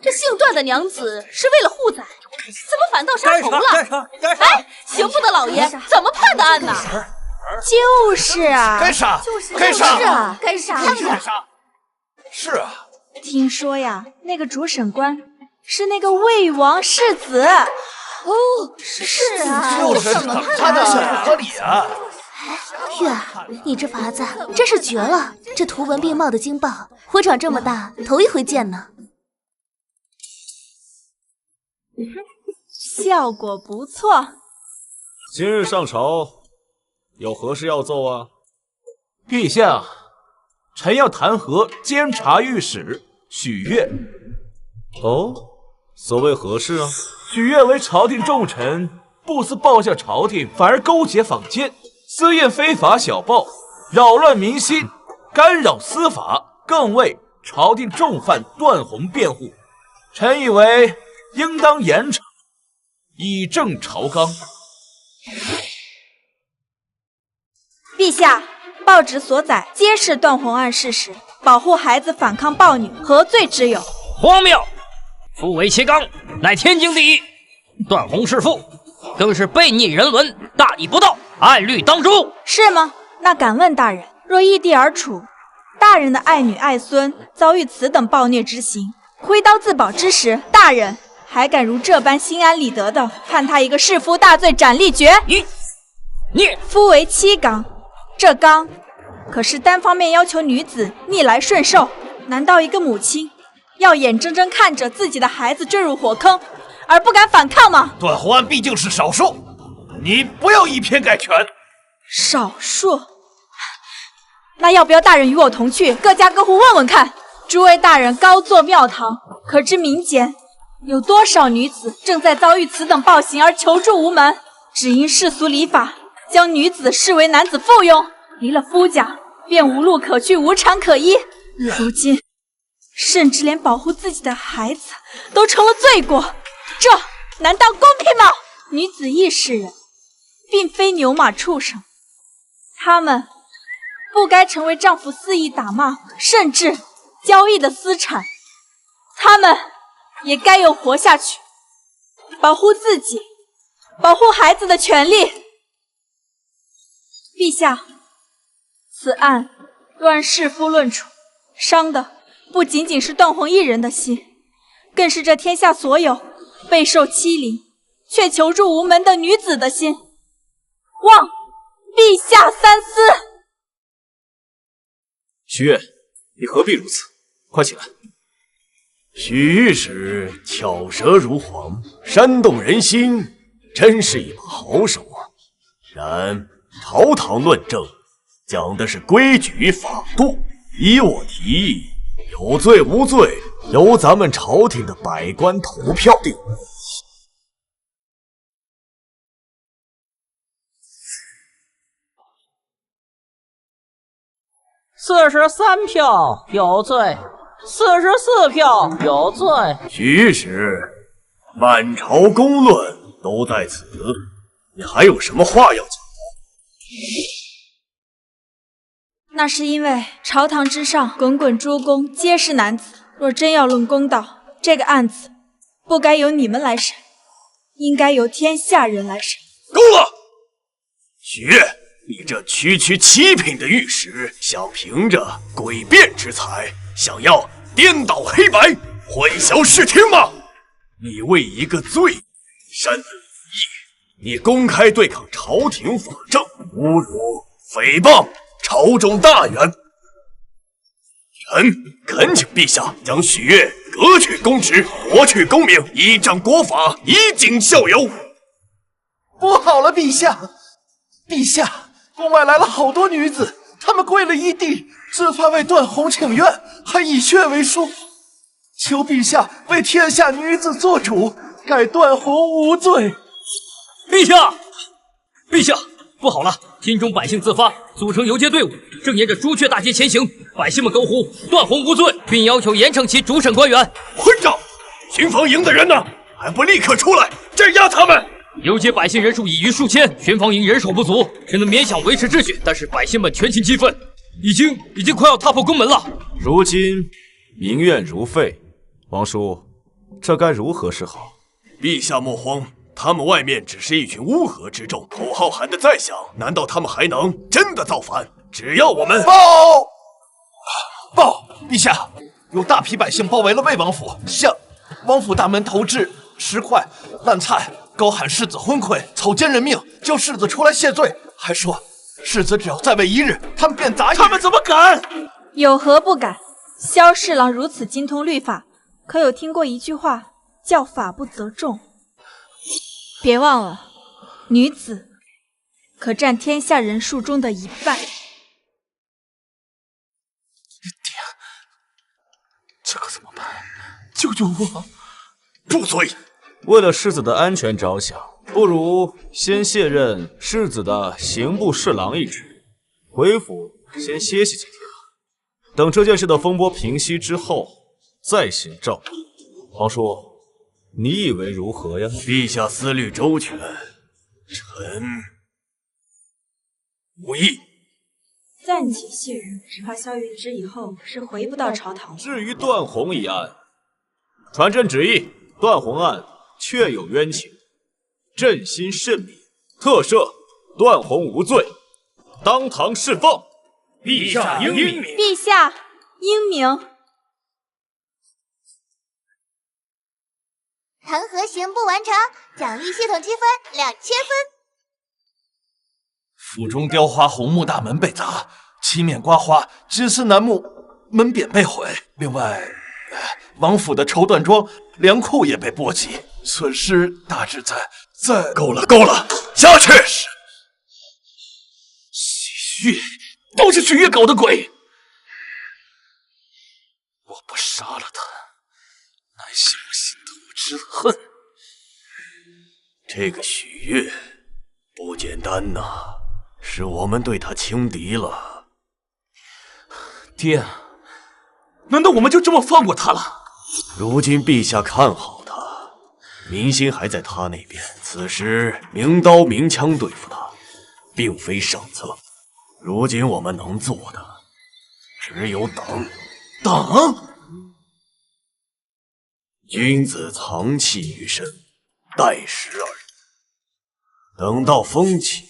这姓段的娘子是为了护崽，怎么反倒杀头了？哎，刑部的老爷怎么判的案呢？就是啊，该杀，该杀，该杀，该杀。是啊，听说呀，那个主审官是那个魏王世子。哦，是啊，就是他的不合理啊。月儿，你这法子真是绝了！这图文并茂的经报，火场这么大，头一回见呢。效果不错。今日上朝，有何事要奏啊？陛下，臣要弹劾监察御史许悦。哦，所谓何事啊？许悦为朝廷重臣，不思报效朝廷，反而勾结坊间，私印非法小报，扰乱民心，干扰司法，更为朝廷重犯段宏辩护。臣以为应当严惩，以正朝纲。陛下，报纸所载皆是断红案事实，保护孩子反抗暴女，何罪之有？荒谬！夫为其纲，乃天经地义。断红弑父，更是悖逆人伦，大逆不道，按律当诛。是吗？那敢问大人，若异地而处，大人的爱女爱孙遭遇此等暴虐之刑，挥刀自保之时，大人还敢如这般心安理得的判他一个弑夫大罪，斩立决？你夫为妻纲，这纲可是单方面要求女子逆来顺受，难道一个母亲要眼睁睁看着自己的孩子坠入火坑而不敢反抗吗？断红案毕竟是少数，你不要以偏概全。少数？那要不要大人与我同去各家各户问问看？诸位大人高坐庙堂，可知民间有多少女子正在遭遇此等暴行而求助无门？只因世俗礼法将女子视为男子附庸，离了夫家便无路可去，无产可依。如今甚至连保护自己的孩子都成了罪过，这难道公平吗？女子亦是人，并非牛马畜生，她们不该成为丈夫肆意打骂甚至交易的私产，她们也该有活下去、保护自己、保护孩子的权利。陛下，此案若按弑夫论处，伤的不仅仅是段宏一人的心，更是这天下所有备受欺凌却求助无门的女子的心。望陛下三思。许愿，你何必如此？快起来！许御史巧舌如簧，煽动人心，真是一把好手啊！然朝堂论政讲的是规矩与法度，依我提议，有罪无罪由咱们朝廷的百官投票定。43票有罪，44票有罪。许御史，满朝公论都在此，你还有什么话要讲？那是因为朝堂之上滚滚诸公皆是男子，若真要论公道，这个案子不该由你们来审，应该由天下人来审。够了！许悦，你这区区7品的御史，想凭着诡辩之才，想要颠倒黑白、混淆视听吗？你为一个罪煽风逆，你公开对抗朝廷法政，侮辱、诽谤朝中大员。臣恳请陛下将许悦革去公职，夺去功名，依仗国法，以儆效尤。不好了，陛下！陛下，宫外来了好多女子，她们跪了一地，自发为段宏请愿，还以血为书，求陛下为天下女子做主，改段宏无罪。陛下，陛下，不好了！京中百姓自发组成游街队伍，正沿着朱雀大街前行。百姓们高呼段宏无罪，并要求严惩其主审官员。混账！巡防营的人呢？还不立刻出来镇压他们！游街百姓人数已逾数千，巡防营人手不足，只能勉强维持秩序。但是百姓们全情激愤，已经快要踏破宫门了。如今民怨如沸，王叔，这该如何是好？陛下莫慌，他们外面只是一群乌合之众，口号喊得再响，难道他们还能真的造反？只要我们报！陛下，有大批百姓包围了魏王府，向王府大门投掷石块、烂菜，高喊世子昏聩，草菅人命，叫世子出来谢罪，还说世子只要在位1日，他们便砸1日。他们怎么敢？有何不敢？萧侍郎如此精通律法，可有听过一句话叫法不责众？别忘了，女子可占天下人数中的1半。爹，这可怎么办？救救我！住嘴！为了世子的安全着想，不如先卸任世子的刑部侍郎一职，回府先歇息几天。等这件事的风波平息之后，再行诏令。皇叔，你以为如何呀？陛下思虑周全，臣无意。暂且卸任，只怕萧云之以后是回不到朝堂。至于段宏一案，传朕旨意，段宏案确有冤情，朕心甚悯，特赦段宏无罪，当堂释放。陛下英明。陛下英明。弹劾刑部完成，奖励系统积分2000分。府中雕花红木大门被砸，漆面刮花，纸丝楠木门匾被毁。另外，王府的绸缎庄粮库也被波及，损失大致在……够了，下去！许月，都是许月搞的鬼！我不杀了他，乃泄我心头之恨。这个许月不简单呐，是我们对他轻敌了。爹，难道我们就这么放过他了？如今陛下看好他，民心还在他那边，此时明刀明枪对付他，并非上策。如今我们能做的只有等。等？君子藏器于身，待时而动。等到风起，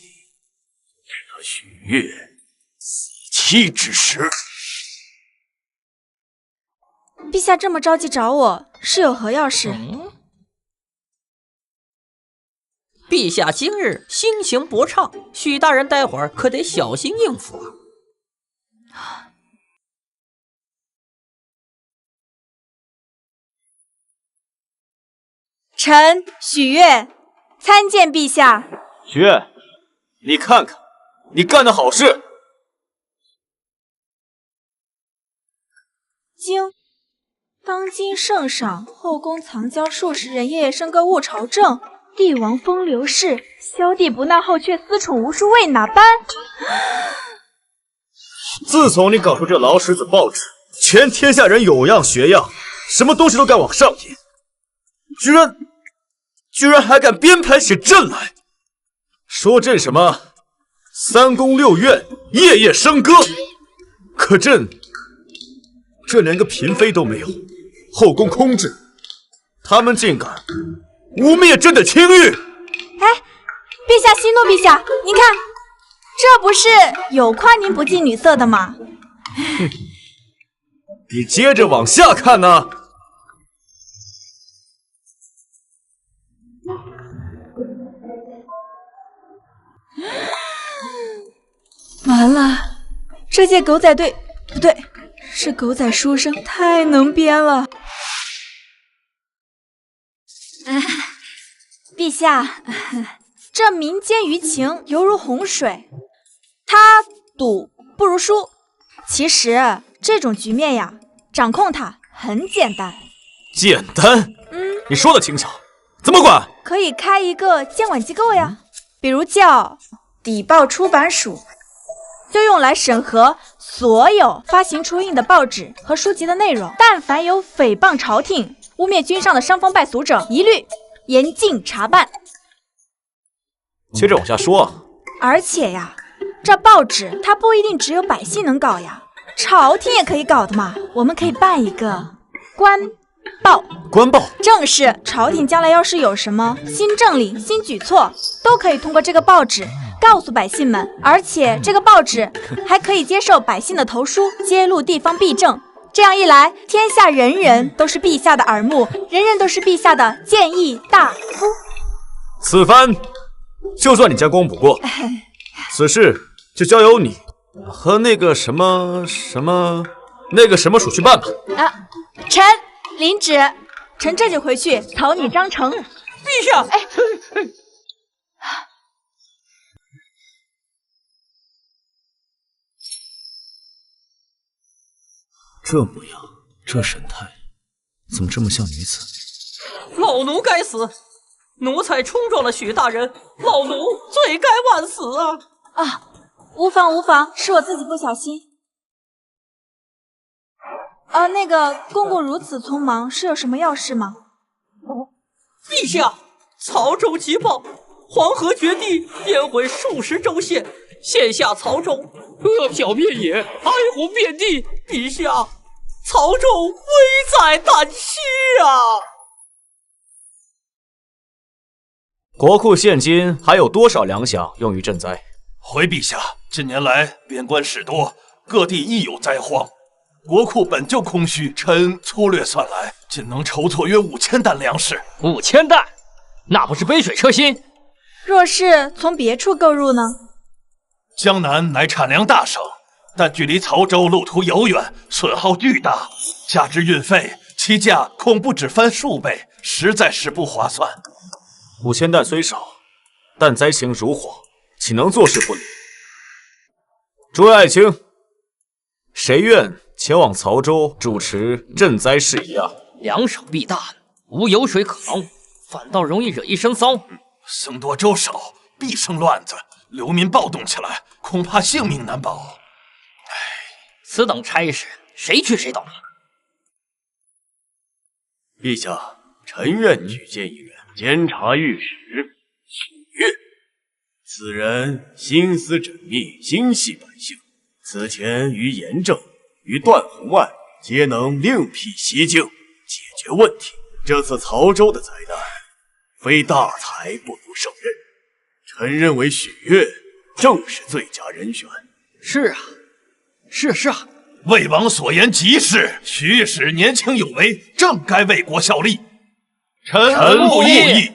使他许月死期之时。陛下这么着急找我，是有何要事？陛下今日心情不畅，许大人待会儿可得小心应付啊。臣许月参见陛下。许月，你看看，你干的好事。经当今圣上，后宫藏娇数十人，夜夜笙歌误朝政。帝王风流事，萧帝不纳后却私宠无数，为哪般？自从你搞出这老狮子报纸，全天下人有样学样，什么东西都敢往上演，居然还敢编排起朕来，说朕什么3宫6院夜夜笙歌，可朕连个嫔妃都没有，后宫空置，他们竟敢污蔑朕的清誉！哎，陛下息怒，陛下，您看，这不是有夸您不近女色的吗？哼，你接着往下看呢。完了，这届狗仔队不对，是狗仔书生，太能编了。陛下，这民间舆情犹如洪水，他赌不如输。其实这种局面呀，掌控它很简单。简单？你说的轻巧，怎么管？可以开一个监管机构呀，比如叫邸报出版署，就用来审核所有发行出印的报纸和书籍的内容，但凡有诽谤朝廷、污蔑君上的伤风败俗者，一律严禁查办。接着往下说。而且呀，这报纸它不一定只有百姓能搞呀，朝廷也可以搞的嘛。我们可以办一个官报。官报？正是，朝廷将来要是有什么新政令、新举措，都可以通过这个报纸告诉百姓们，而且这个报纸还可以接受百姓的投书，揭露地方弊政。这样一来，天下人人都是陛下的耳目，人人都是陛下的谏议大夫。此番就算你将功补过，此事就交由你和那个什么署去办吧。臣领旨，臣这就回去草拟章程。陛下，这模样，这神态，怎么这么像女子？老奴该死，奴才冲撞了许大人，老奴罪该万死啊！啊，无妨无妨，是我自己不小心。那个公公如此匆忙，是有什么要事吗？陛下，曹州急报，黄河绝地，便会数十州县，现下曹州，饿殍遍野，哀鸿遍地。陛下，曹州危在旦夕啊！国库现今还有多少粮饷用于赈灾？回陛下，近年来边关事多，各地亦有灾荒，国库本就空虚，臣粗略算来，仅能筹措约5000担粮食。5000担，那不是杯水车薪？若是从别处购入呢？江南乃产粮大省，但距离曹州路途遥远，损耗巨大，加之运费，其价恐不止翻数倍，实在是不划算。5000担虽少，但灾情如火，岂能坐视不理？诸位爱卿，谁愿前往曹州主持赈灾事宜啊？粮少必大，无油水可捞，反倒容易惹一身骚。僧多粥少，必生乱子，流民暴动起来，恐怕性命难保。此等差事，谁去谁懂。陛下，臣愿举荐一人，监察御史许悦。此人心思缜密，心系百姓，此前于严政、于段宏案，皆能另辟蹊径，解决问题。这次曹州的灾难，非大才不能胜任。臣认为许悦正是最佳人选。是啊，是啊。魏王所言极是，许御史年轻有为，正该为国效力。臣不异。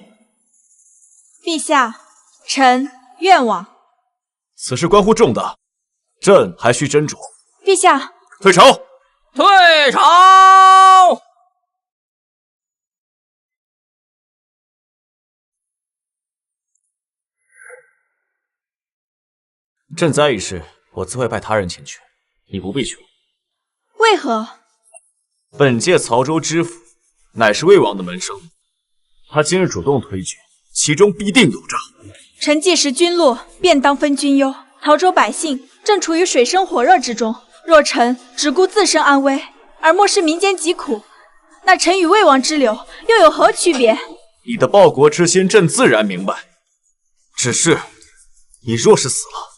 陛下，臣愿往。此事关乎重大，朕还需斟酌。陛下，退朝。退朝。赈灾一事，我自会派他人前去，你不必去。为何？本届曹州知府乃是魏王的门生，他今日主动推举，其中必定有诈。臣既识君禄，便当分君忧。曹州百姓正处于水深火热之中，若臣只顾自身安危，而漠视民间疾苦，那臣与魏王之流又有何区别？你的报国之心，朕自然明白。只是你若是死了，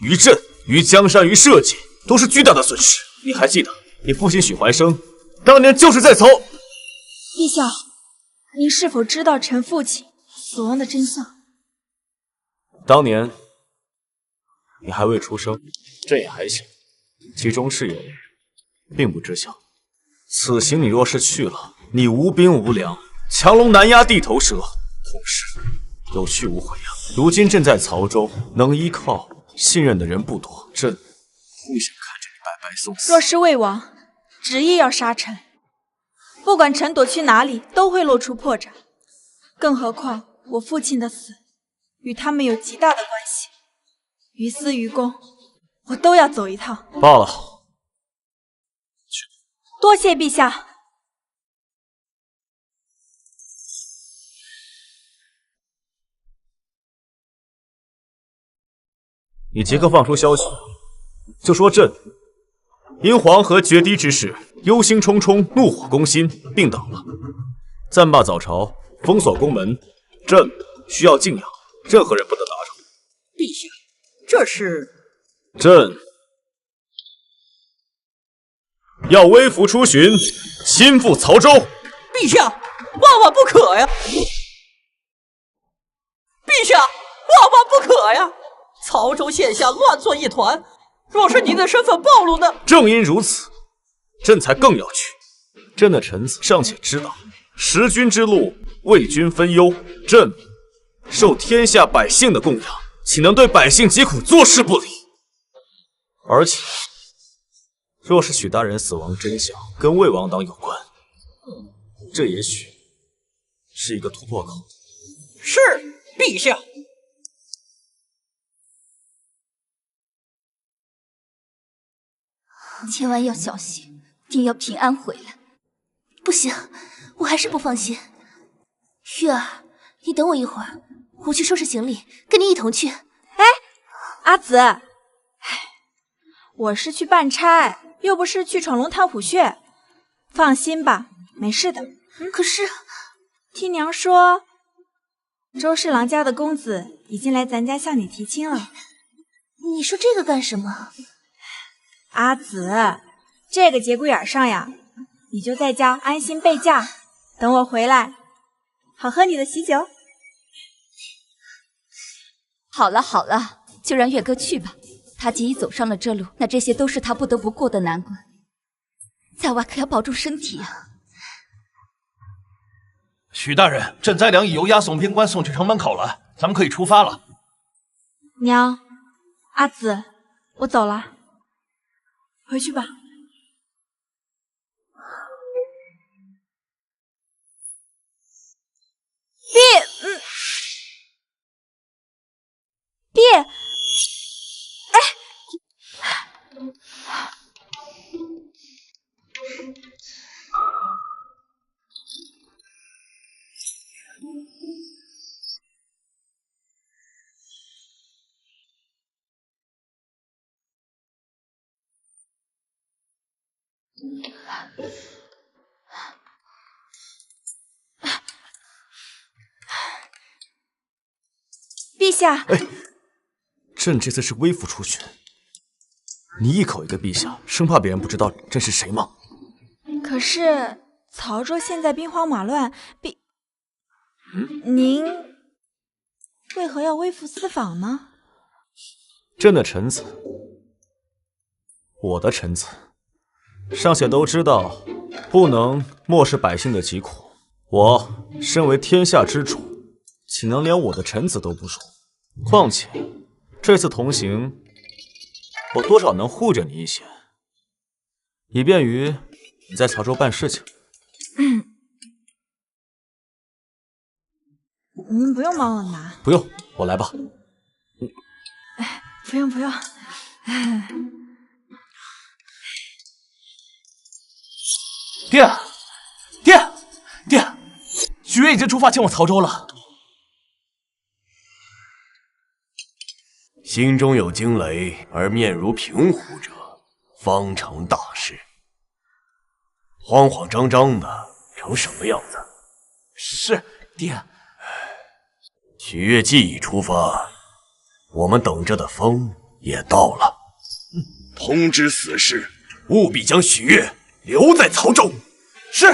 于朕、于江山、于社稷都是巨大的损失。你还记得你父亲许怀生当年就是在曹……陛下，您是否知道臣父亲死亡的真相？当年你还未出生，朕也还小，其中事由并不知晓。此行你若是去了，你无兵无粮，强龙难压地头蛇，同时有去无回啊！如今朕在曹州，能依靠信任的人不多，朕不想看着你白白送死。若是魏王执意要杀臣，不管臣躲去哪里，都会露出破绽。更何况我父亲的死与他们有极大的关系，于私于公，我都要走一趟。罢了，多谢陛下。你即刻放出消息，就说朕因黄河决堤之事，忧心忡忡，怒火攻心，病倒了，暂罢早朝，封锁宫门。朕需要静养，任何人不得打扰。陛下，这是……朕要微服出巡，亲赴曹州。陛下，万万不可呀！陛下，万万不可呀！曹州现下乱作一团，若是您的身份暴露呢？正因如此，朕才更要去。朕的臣子尚且知道，识君之路，为君分忧。朕受天下百姓的供养，岂能对百姓疾苦坐视不理？而且，若是许大人死亡真相跟魏王党有关，这也许是一个突破口。是，陛下。千万要小心，定要平安回来。不行，我还是不放心。月儿，你等我一会儿，我去收拾行李，跟你一同去。哎，阿紫，我是去办差，又不是去闯龙潭虎穴。放心吧，没事的。可是，听娘说，周侍郎家的公子已经来咱家向你提亲了。你说这个干什么？阿紫，这个节骨眼上呀，你就在家安心备嫁，等我回来，好喝你的喜酒。好了好了，就让月哥去吧。他既已走上了这路，那这些都是他不得不过的难关。在外可要保重身体啊。许大人，朕宰良已由押送兵官送去城门口了，咱们可以出发了。娘，阿紫，我走了，回去吧。碧，陛下。朕这次是微服出巡，你一口一个陛下，生怕别人不知道朕是谁吗？可是曹州现在兵荒马乱，您为何要微服私访呢？朕的臣子，我的臣子，尚且都知道不能漠视百姓的疾苦。我身为天下之主，岂能连我的臣子都不如？况且这次同行，我多少能护着你一些，以便于你在曹州办事情。您不用帮我拿。不用，我来吧。不用不用。爹，许月已经出发前往曹州了。心中有惊雷而面如平湖者，方成大事。慌慌张张的成什么样子？是，爹。许月既已出发，我们等着的风也到了。通知死士，务必将许月留在曹州。是。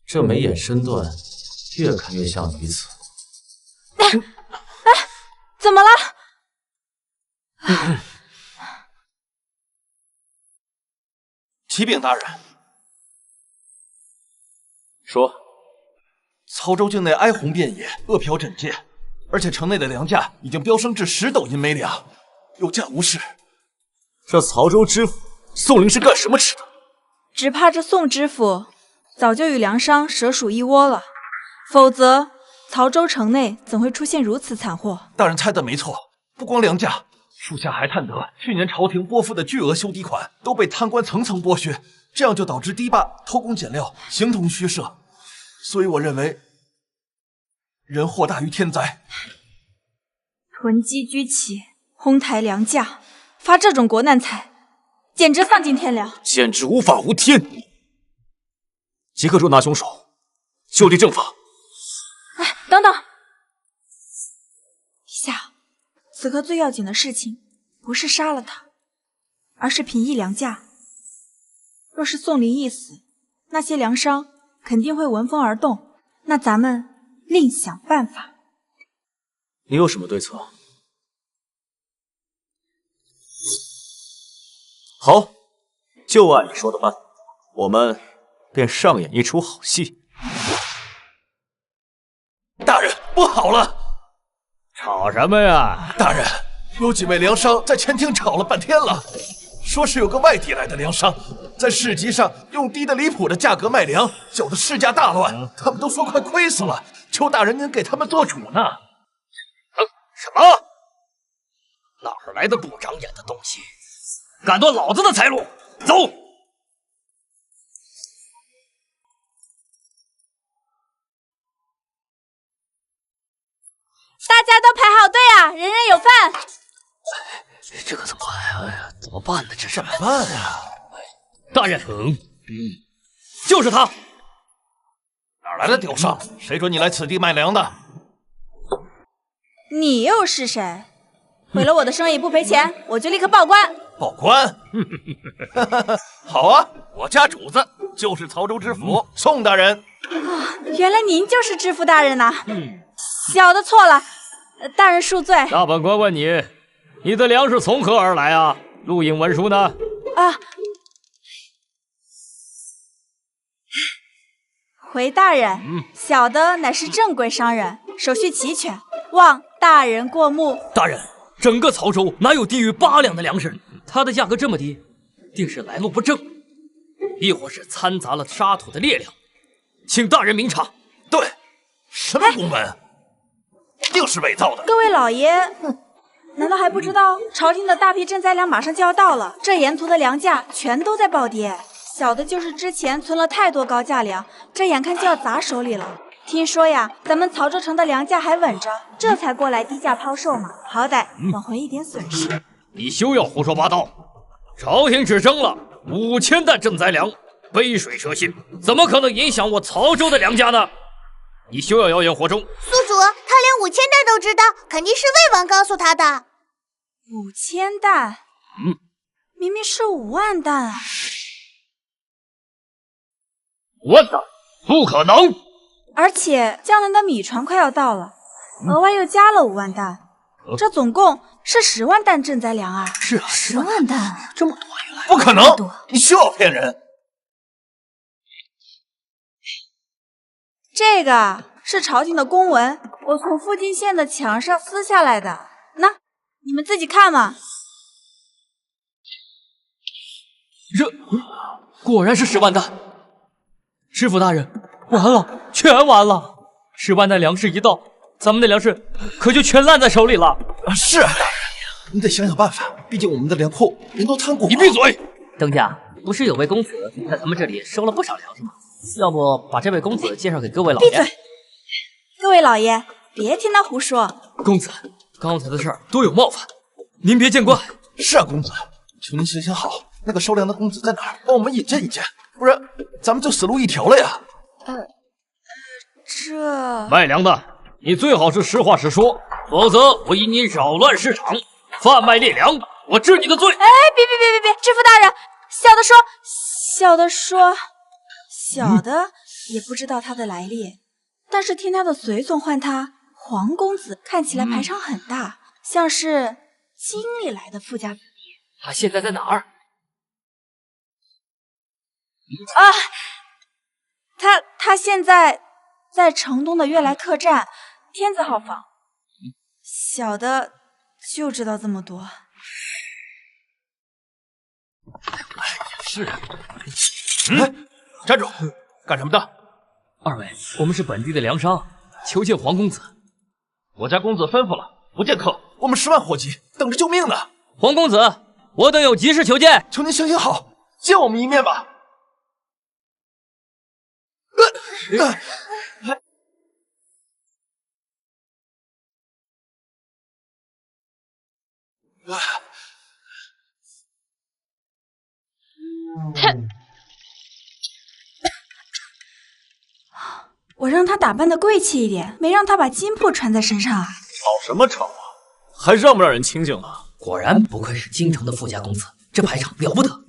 这眉眼身段，越看越像女子。怎么了？启禀大人，说，曹州境内哀鸿遍野，饿殍枕藉，而且城内的粮价已经飙升至10斗银每两，有价无市。这曹州知府宋林是干什么吃的？只怕这宋知府早就与粮商蛇鼠一窝了，否则曹州城内怎会出现如此惨祸？大人猜得没错，不光粮价，属下还探得去年朝廷拨付的巨额修堤款都被贪官层层剥削，这样就导致堤坝偷工减料，形同虚设。所以我认为，人祸大于天灾。囤积居奇，哄抬粮价，发这种国难财，简直丧尽天良，简直无法无天！即刻捉拿凶手，就地正法。等等，陛下，此刻最要紧的事情不是杀了他，而是平抑粮价。若是宋林一死，那些粮商肯定会闻风而动，那咱们另想办法。你有什么对策？好，就按你说的办，我们便上演一出好戏。大人，不好了！吵什么呀？大人，有几位粮商在前厅吵了半天了，说是有个外地来的粮商在市集上用低得离谱的价格卖粮，搅得市价大乱，他们都说快亏死了，求大人您给他们做主呢。什么？哪儿来的不长眼的东西，敢断老子的财路？走！大家都排好队啊，人人有饭。这可怎么办呀？怎么办呢？这是怎么办呀？大人，就是他。哪来的屌商？谁准你来此地卖粮的？你又是谁？毁了我的生意不赔钱，我就立刻报官。报官？好啊，我家主子就是曹州知府宋大人。原来您就是知府大人呐！小的错了，大人恕罪。大本官问你，你的粮食从何而来啊？录影文书呢？啊，回大人，小的乃是正规商人，手续齐全，望大人过目。大人，整个曹州哪有低于8两的粮食？它的价格这么低，定是来路不正，亦或是掺杂了沙土的劣粮，请大人明察。对，什么公文，定是伪造的。各位老爷，难道还不知道朝廷的大批赈灾粮马上就要到了？这沿途的粮价全都在暴跌，小的就是之前存了太多高价粮，这眼看就要砸手里了。听说呀，咱们曹州城的粮价还稳着，这才过来低价抛售嘛，好歹挽回一点损失。你休要胡说八道！朝廷只征了5000担赈灾粮，杯水车薪，怎么可能影响我曹州的粮价呢？你休要妖言惑众！宿主，他连5000担都知道，肯定是魏王告诉他的。5000担？明明是5万担啊！5万担？不可能！而且江南的米船快要到了，额外又加了5万担，这总共是10万担赈灾粮啊！是啊，10万担，这么多，原来不可能！你休要骗人！这个是朝廷的公文，我从附近县的墙上撕下来的。那你们自己看嘛。这果然是10万担！知府大人，完了，全完了！10万担粮食一到，咱们的粮食可就全烂在手里了。是啊，大人，你得想想办法，毕竟我们的粮库人都贪过。你闭嘴！东家，不是有位公子在咱们这里收了不少粮食吗？要不把这位公子介绍给各位老爷？闭嘴！各位老爷，别听他胡说。公子，刚才的事儿多有冒犯，您别见怪。是啊，公子，求您想想好，那个收粮的公子在哪儿，帮我们引荐引荐，不然咱们就死路一条了呀。这卖粮的，你最好是实话实说，否则我以你扰乱市场、贩卖劣粮，我治你的罪。哎，别！知府大人，小的也不知道他的来历，但是听他的随从唤他黄公子，看起来排场很大，像是京里来的富家子弟。他现在在哪儿？啊，他现在在城东的悦来客栈天子号房。小的就知道这么多。是啊。站住！干什么的？二位，我们是本地的粮商，求见黄公子。我家公子吩咐了，不见客。我们10万伙计等着救命呢。黄公子，我等有急事求见，求您行行好，见我们一面吧。我让他打扮的贵气一点，没让他把金铺穿在身上啊！吵什么吵啊？还让不让人清静了？果然不愧是京城的富家公子，这排场了不得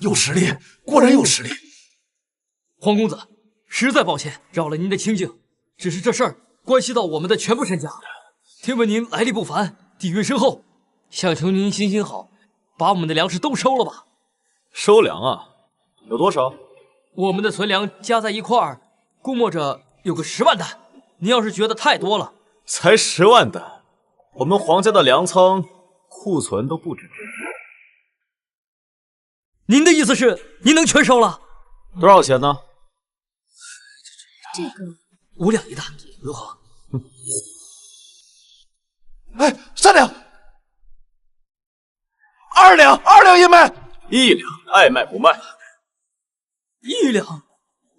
有实力，果然有实力。黄公子，实在抱歉扰了您的清静，只是这事儿关系到我们的全部身家。听闻您来历不凡，底蕴深厚，想求您行行好，把我们的粮食都收了吧。收粮啊？有多少？我们的存粮加在一块儿，估摸着有个10万担。您要是觉得太多了，才10万担，我们皇家的粮仓库存都不止这。您的意思是您能全收了？多少钱呢？这个5两1担，如何？哎，3两，2两，2两也卖，1两，爱卖不卖。1两，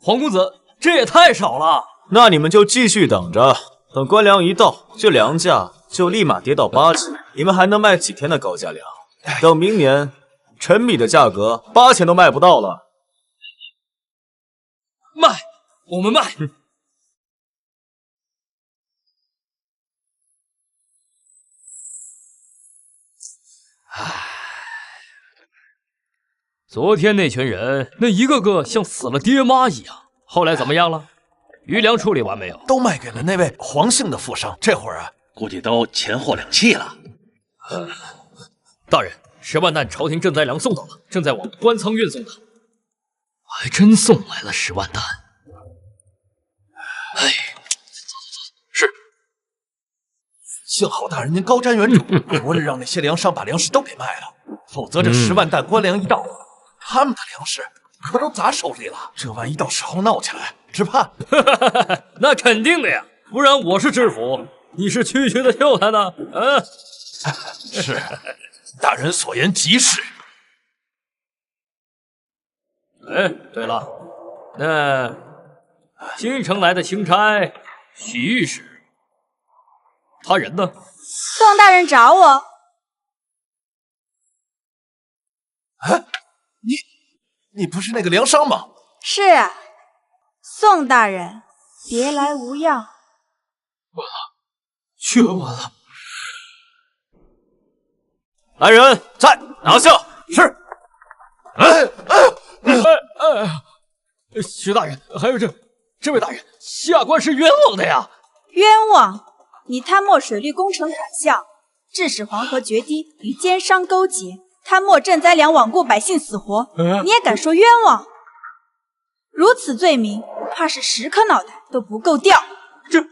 黄公子，这也太少了。那你们就继续等着，等官粮一到，这粮价就立马跌到8钱，你们还能卖几天的高价粮？等明年，陈米的价格8钱都卖不到了。卖，我们卖。昨天那群人，那一个个像死了爹妈一样。后来怎么样了？余粮处理完没有？都卖给了那位黄姓的富商。这会儿啊，估计都钱货两讫了。大人，10万担朝廷赈灾粮送到了，正在往官仓运送呢。还真送来了10万担。哎，走。是。幸好大人您高瞻远瞩，昨日让那些粮商把粮食都给卖了，否则这10万担官粮一到，他们的粮食可都砸手里了。这万一到时候闹起来，只怕……那肯定的呀，不然我是知府，你是区区的秀才呢？啊，是，大人所言极是。哎，对了，那京城来的钦差许御史，他人呢？宋大人找我。啊，你不是那个粮商吗？是啊，宋大人，别来无恙。完了，绝完了！来人，在拿下。是。徐大人，还有这位大人，下官是冤枉的呀！冤枉！你贪墨水利工程款项，致使黄河决堤，与奸商勾结，贪墨赈灾粮，罔顾百姓死活，你也敢说冤枉？如此罪名，怕是10颗脑袋都不够掉。这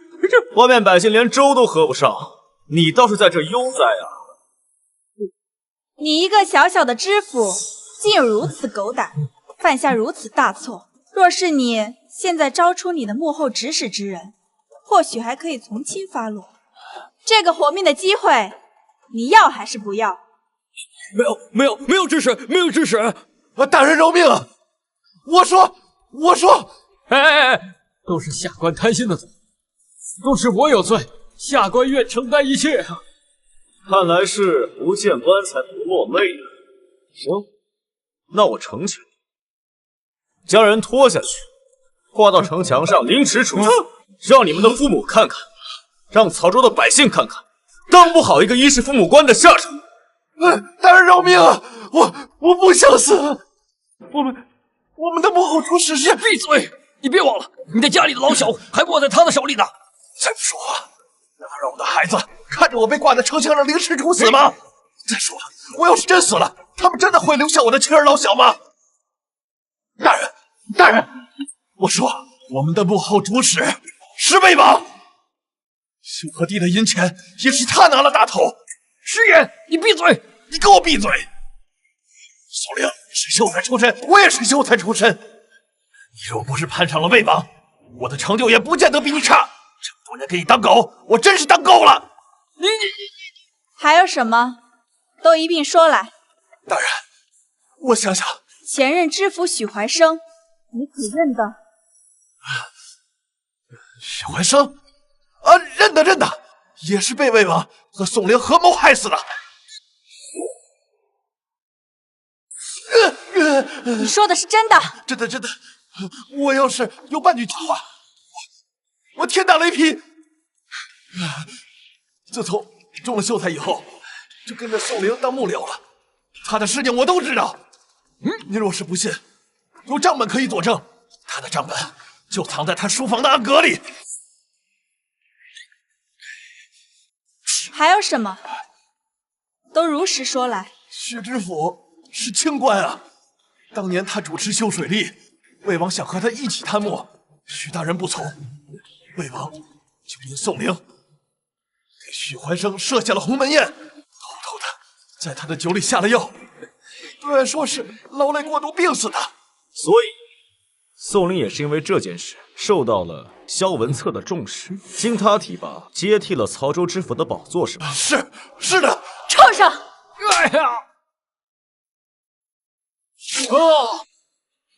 外面百姓连粥都喝不上，你倒是在这悠哉啊！你一个小小的知府，竟有如此狗胆，犯下如此大错。若是你现在招出你的幕后指使之人，或许还可以从轻发落。这个活命的机会，你要还是不要？没有指使，没有指使！大人饶命啊！我说，哎，都是下官贪心的罪，都是我有罪，下官愿承担一切。看来是不见棺材不落泪了。行，那我成全你，将人拖下去，挂到城墙上凌迟处决，让你们的父母看看，让曹州的百姓看看，当不好一个衣食父母官的下场。大人饶命啊！我不想死。我们的幕后主使是……闭嘴！你别忘了，你的家里的老小还握在他的手里呢。再不说话，能让我的孩子看着我被挂在城墙上凌迟处死吗？再说了，我要是真死了，他们真的会留下我的妻儿老小吗？大人，我说我们的幕后主使是魏王，修河堤的银钱也是他拿了大头。食言！你闭嘴！你给我闭嘴！首领是秀才出身，我也是秀才出身。你若不是攀上了魏王，我的成就也不见得比你差。这么多年给你当狗，我真是当够了。你还有什么？都一并说来。大人，我想想，前任知府许怀生，你可认得？许怀生啊，认得，也是被魏王和宋陵合谋害死的。你说的是真的？真的。我要是有半句假话，我天打雷劈。自从中了秀才以后，就跟着宋陵当幕僚了，他的事情我都知道。您若是不信，有账本可以佐证，他的账本就藏在他书房的暗格里。还有什么？都如实说来。许知府是清官啊，当年他主持修水利，魏王想和他一起贪墨，许大人不从，魏王就因宋陵给许怀生设下了鸿门宴，偷偷的在他的酒里下了药，对外说是劳累过度病死的。所以宋陵也是因为这件事受到了萧文策的重视，经他提拔接替了曹州知府的宝座，是吧？是的。畜生！哎呀！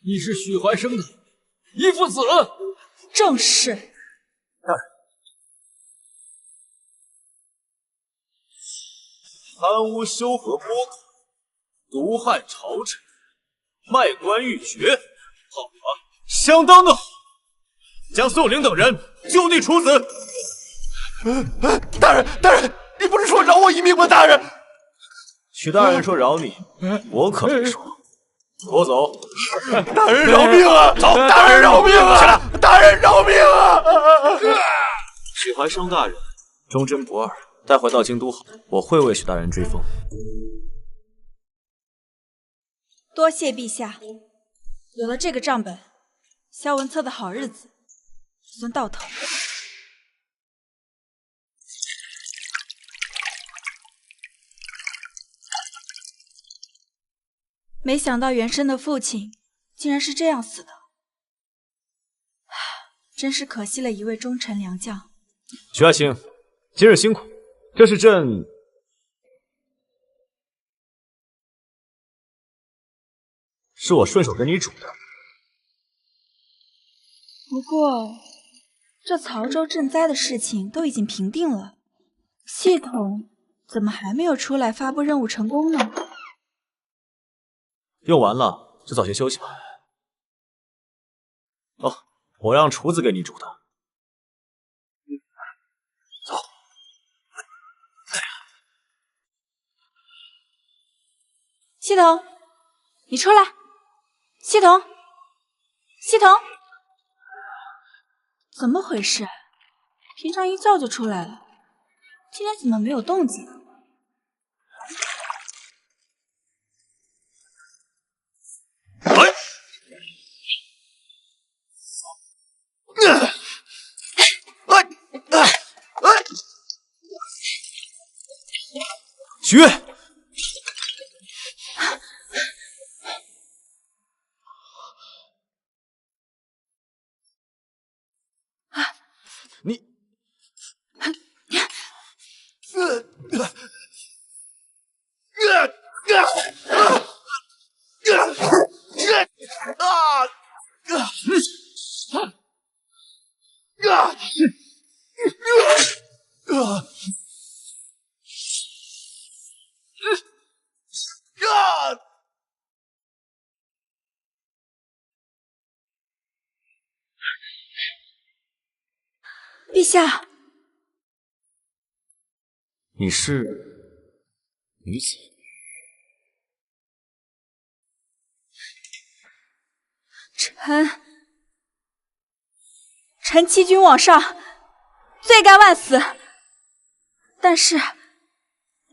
你是许怀生的一父子。正是。大人，贪污修河拨口，毒害朝臣，卖官鬻爵，好啊，相当的好。将宋陵等人就地处死。大人，你不是说饶我一命吗？大人，许大人说饶你，我可没说。拖走！大人饶命啊！走，大人饶命啊！大人饶命啊！许怀生大人忠贞不二，带回到京都后，我会为许大人追封。多谢陛下，有了这个账本，萧文策的好日子算到头。没想到元生的父亲竟然是这样死的，真是可惜了一位忠臣良将。许爱卿，今日辛苦，这是朕我顺手给你煮的。不过，这曹州赈灾的事情都已经平定了，系统怎么还没有出来发布任务成功呢？用完了就早些休息吧。哦，我让厨子给你煮的。走。系统，你出来！系统，系统，怎么回事？平常一叫就出来了，今天怎么没有动静？许悦，你陛下，你是女子？臣欺君罔上，罪该万死。但是，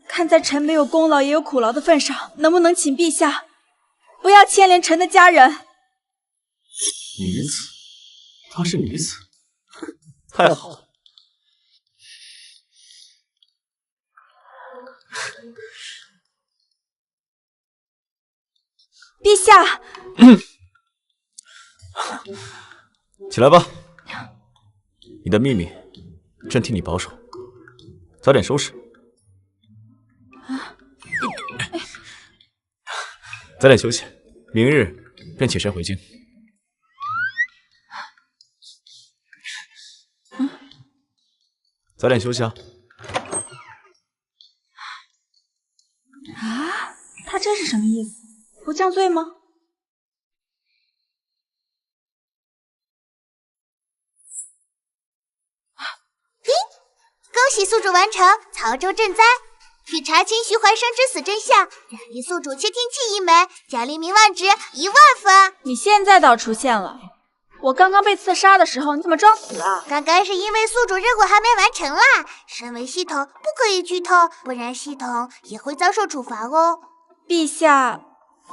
看在臣没有功劳也有苦劳的份上，能不能请陛下不要牵连臣的家人？女子，她是女子，太好了。陛下，起来吧，你的秘密，朕替你保守。早点收拾，早点休息，明日便起身回京。早点休息啊！啊，他这是什么意思？不降罪吗？恭喜宿主完成曹州赈灾，据查清徐怀生之死真相，奖励宿主窃听器1枚，奖励名望值1万分。你现在倒出现了，我刚刚被刺杀的时候，你怎么装死啊？刚刚是因为宿主任务还没完成啦，身为系统不可以剧透，不然系统也会遭受处罚哦。陛下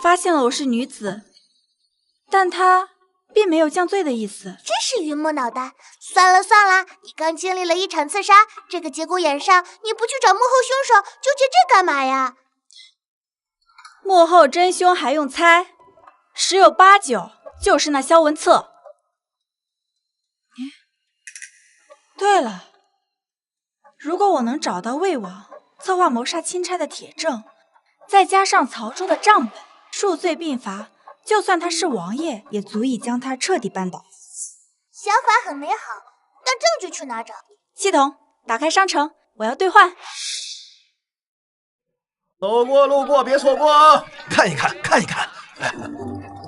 发现了我是女子，但他并没有降罪的意思。真是榆木脑袋。算了算了，你刚经历了一场刺杀，这个节骨眼上你不去找幕后凶手，纠结这干嘛呀？幕后真凶还用猜？十有八九就是那萧文策。对了，如果我能找到魏王策划谋杀钦差的铁证，再加上曹州的账本，数罪并罚，就算他是王爷，也足以将他彻底扳倒。想法很美好，但证据去哪找？系统，打开商城，我要兑换。走过路过别错过啊！看一看，看一看，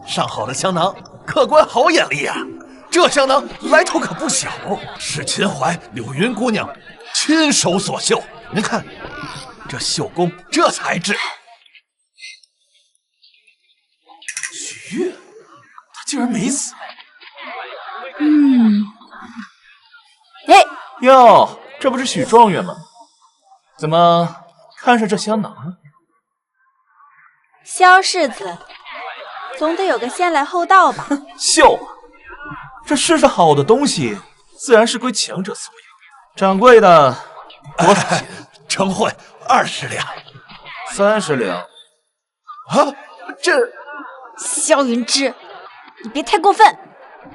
上好的香囊，客官好眼力呀！这香囊来头可不小，是秦淮柳云姑娘亲手所绣。您看，这绣工，这材质。月，他竟然没死。哎，哟，这不是许状元吗？怎么看上这香囊了？萧世子，总得有个先来后到吧？秀啊！这世上好的东西，自然是归强者所有。掌柜的，多少钱？成会20两，30两。啊，这萧云之，你别太过分。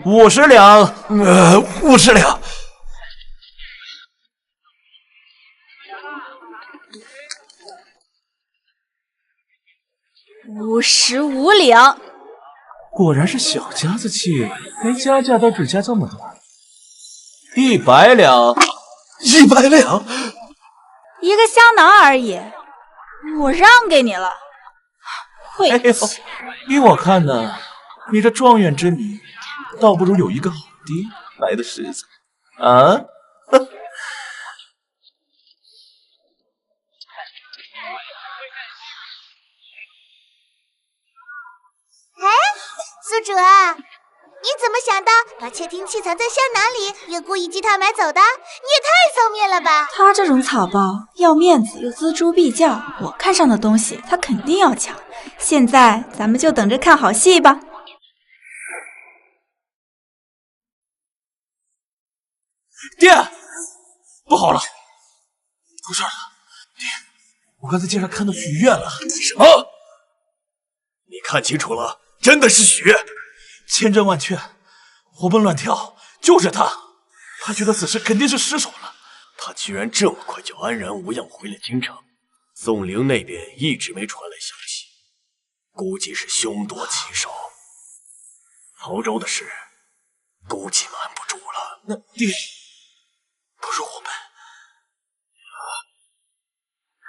50两，50两。55两。果然是小家子气，连家价都只加这么多。100两，100两，一个香囊而已，我让给你了。晦气！依我看呢，你这状元之女，倒不如有一个好爹来的实在。啊？宿主啊，你怎么想到把窃听器藏在香囊里，又故意替他买走的？你也太聪明了吧！他这种草包，要面子又锱铢必较，我看上的东西他肯定要抢。现在咱们就等着看好戏吧。爹，不好了，出事了！爹，我刚才竟然看到许愿了。什么？你看清楚了？真的是许愿，千真万确，活蹦乱跳，就是他。他觉得此事肯定是失手了，他居然这么快就安然无恙回了京城。宋陵那边一直没传来消息，估计是凶多吉少。曹州的事，估计瞒不住了。那爹，不如我们……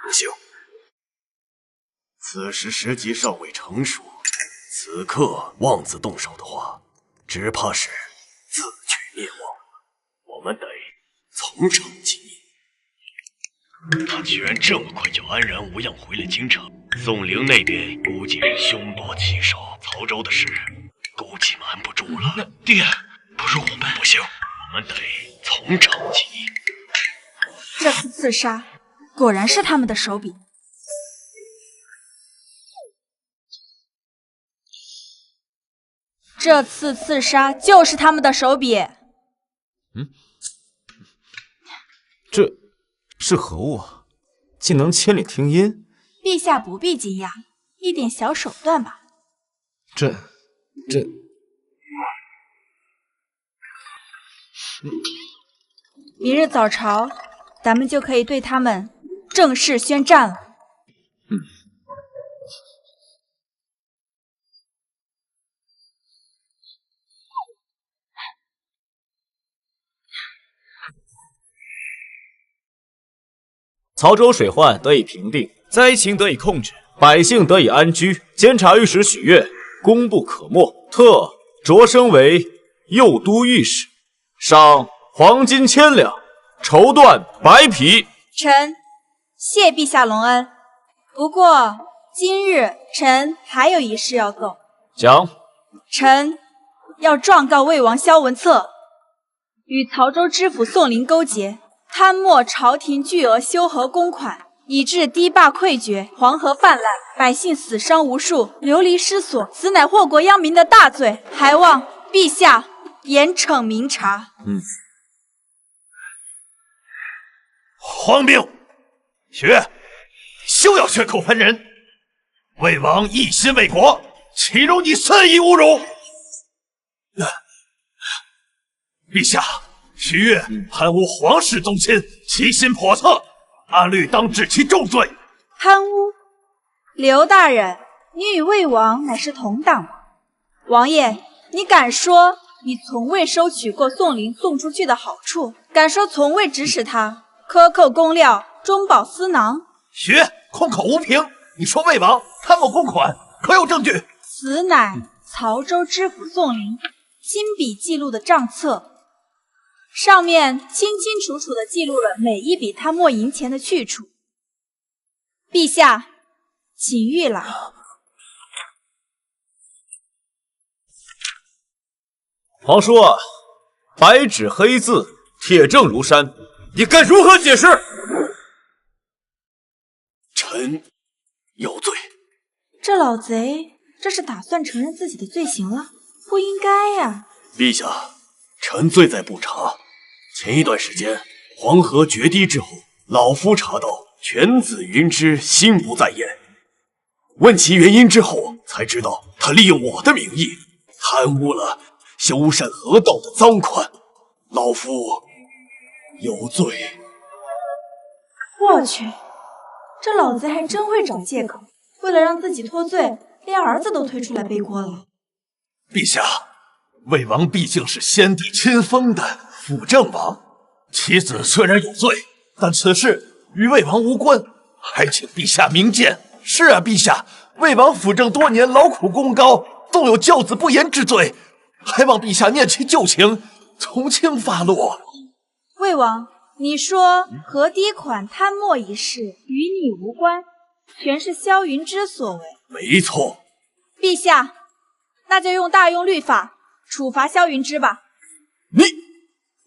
不行，此时时机尚未成熟。此刻妄自动手的话，只怕是自取灭亡。我们得从长计议。他居然这么快就安然无恙回了京城，宋陵那边估计是凶多吉少。曹州的事，估计瞒不住了。爹，不如我们……不行，我们得从长计议。这次刺杀，果然是他们的手笔。这次刺杀就是他们的手笔。这是何物啊？竟能千里听音？陛下不必惊讶，一点小手段吧。这，明日早朝，咱们就可以对他们正式宣战了。曹州水患得以平定，灾情得以控制，百姓得以安居。监察御史许悦功不可没，特擢升为右都御史，赏黄金1000两，绸缎100匹。臣谢陛下隆恩。不过今日臣还有一事要奏。讲。臣要状告魏王萧文策，与曹州知府宋林勾结，贪没朝廷巨额修河公款，以致堤坝溃决，黄河泛滥，百姓死伤无数，流离失所，此乃祸国殃民的大罪，还望陛下严惩明察。荒谬！许悦，休要血口喷人！魏王一心为国，岂容你肆意侮辱？陛下，许悦贪污皇室宗亲，其心叵测，按律当治其重罪。贪污？刘大人，你与魏王乃是同党。王爷，你敢说你从未收取过宋林送出去的好处？敢说从未指使他克扣公料，中饱私囊？许悦空口无凭，你说魏王贪墨公款，可有证据？此乃曹州知府宋林亲笔记录的账册。上面清清楚楚地记录了每一笔贪墨银钱的去处。陛下，请御览。皇叔，白纸黑字，铁证如山，你该如何解释？臣有罪。这老贼这是打算承认自己的罪行了？不应该呀！陛下，臣罪在不查。前一段时间黄河决堤之后，老夫查到犬子云之心不在焉，问其原因之后，才知道他利用我的名义贪污了修缮河道的赃款，老夫有罪。我去，这老贼还真会找借口，为了让自己脱罪，连儿子都推出来背锅了。陛下，魏王毕竟是先帝亲封的辅政王，其子虽然有罪，但此事与魏王无关，还请陛下明鉴。是啊，陛下，魏王辅政多年，劳苦功高，纵有教子不严之罪，还望陛下念其旧情，从轻发落。魏王，你说河堤款贪墨一事与你无关，全是萧云之所为。没错。陛下，那就用大用律法处罚萧云之吧。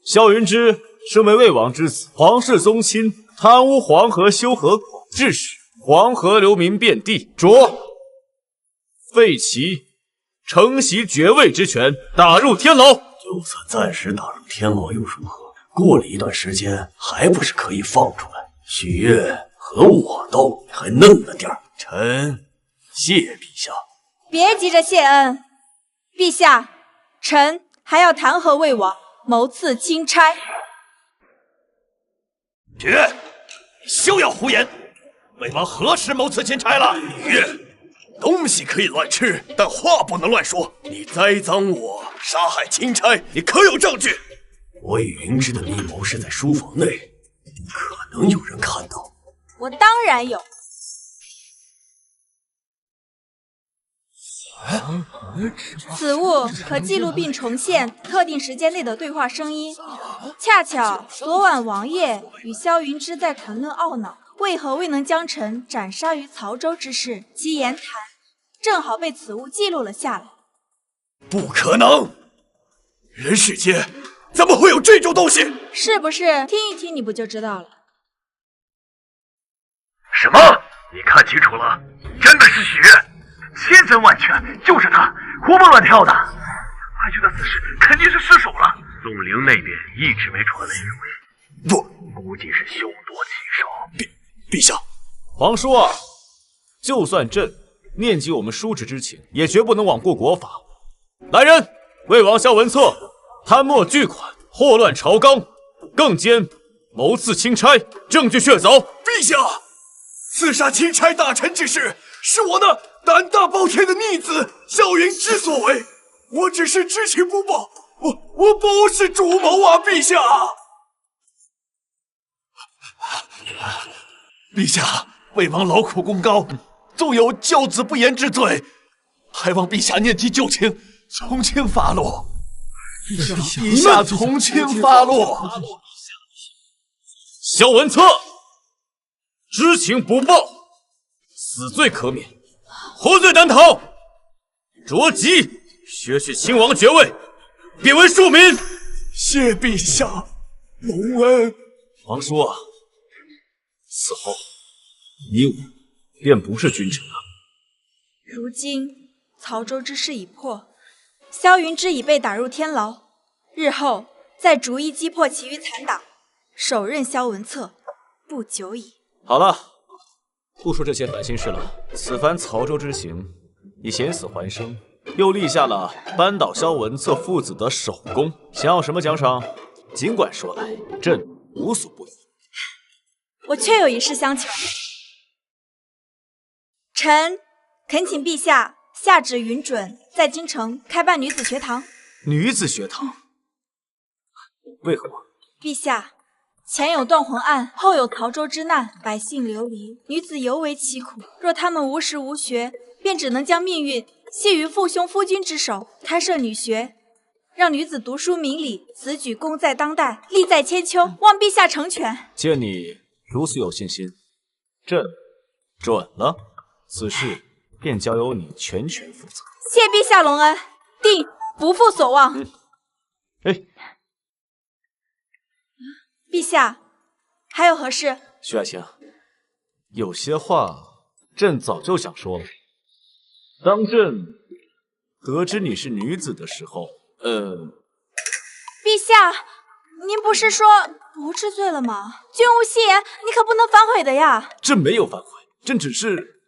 萧云之身为魏王之子，皇室宗亲，贪污黄河修河口，致使黄河流民遍地，着废其承袭爵位之权，打入天牢。就算暂时打入天牢又如何？过了一段时间，还不是可以放出来？许月和我斗还嫩了点儿，臣谢陛下。别急着谢恩，陛下，臣还要弹劾魏王谋刺钦差。许月，你休要胡言！魏王何时谋刺钦差了？许月，东西可以乱吃，但话不能乱说。你栽赃我杀害钦差，你可有证据？我与云芝的密谋是在书房内，可能有人看到。我当然有。此物可记录并重现特定时间内的对话声音。恰巧昨晚王爷与萧云之在谈论懊恼为何未能将臣斩杀于曹州之事，其言谈正好被此物记录了下来。不可能！人世间怎么会有这种东西？是不是听一听你不就知道了？什么？你看清楚了，真的是许月，千真万确，就是他，活蹦乱跳的。派去的死士肯定是失手了。宋陵那边一直没传来消息，估计是凶多吉少。陛下，皇叔啊，就算朕念及我们叔侄之情，也绝不能罔顾国法。来人，魏王萧文策贪墨巨款，祸乱朝纲，更兼谋刺钦差，证据确凿。陛下，刺杀钦差大臣之事，是我那胆大包天的逆子萧云之所为，我只是知情不报，我不是主谋啊，陛下。陛下，魏王劳苦功高，纵有教子不严之罪，还望陛下念及旧情，从轻发落。陛下从轻发落。萧文策知情不报，死罪可免，活罪难逃，着即削去亲王爵位，贬为庶民。谢陛下隆恩。皇叔啊，此后你我便不是君臣了。如今曹州之事已破，萧云之已被打入天牢，日后再逐一击破其余残党，手刃萧文策，不久矣。好了，不说这些烦心事了。此番曹州之行，你险死还生，又立下了扳倒萧文策父子的首功，想要什么奖赏，尽管说来，朕无所不依。我确有一事相求，臣恳请陛下下旨允准在京城开办女子学堂。女子学堂？为何？陛下，前有断魂案，后有曹州之难，百姓流离，女子尤为凄苦。若他们无实无学，便只能将命运系于父兄夫君之手。开设女学，让女子读书明理，此举功在当代，利在千秋，望陛下成全。见你如此有信心，朕准了。此事便交由你全权负责。谢陛下隆恩，定不负所望。陛下，还有何事？徐爱卿，有些话朕早就想说了。当朕得知你是女子的时候，陛下，您不是说不治罪了吗？君无戏言，你可不能反悔的呀！朕没有反悔，朕只是，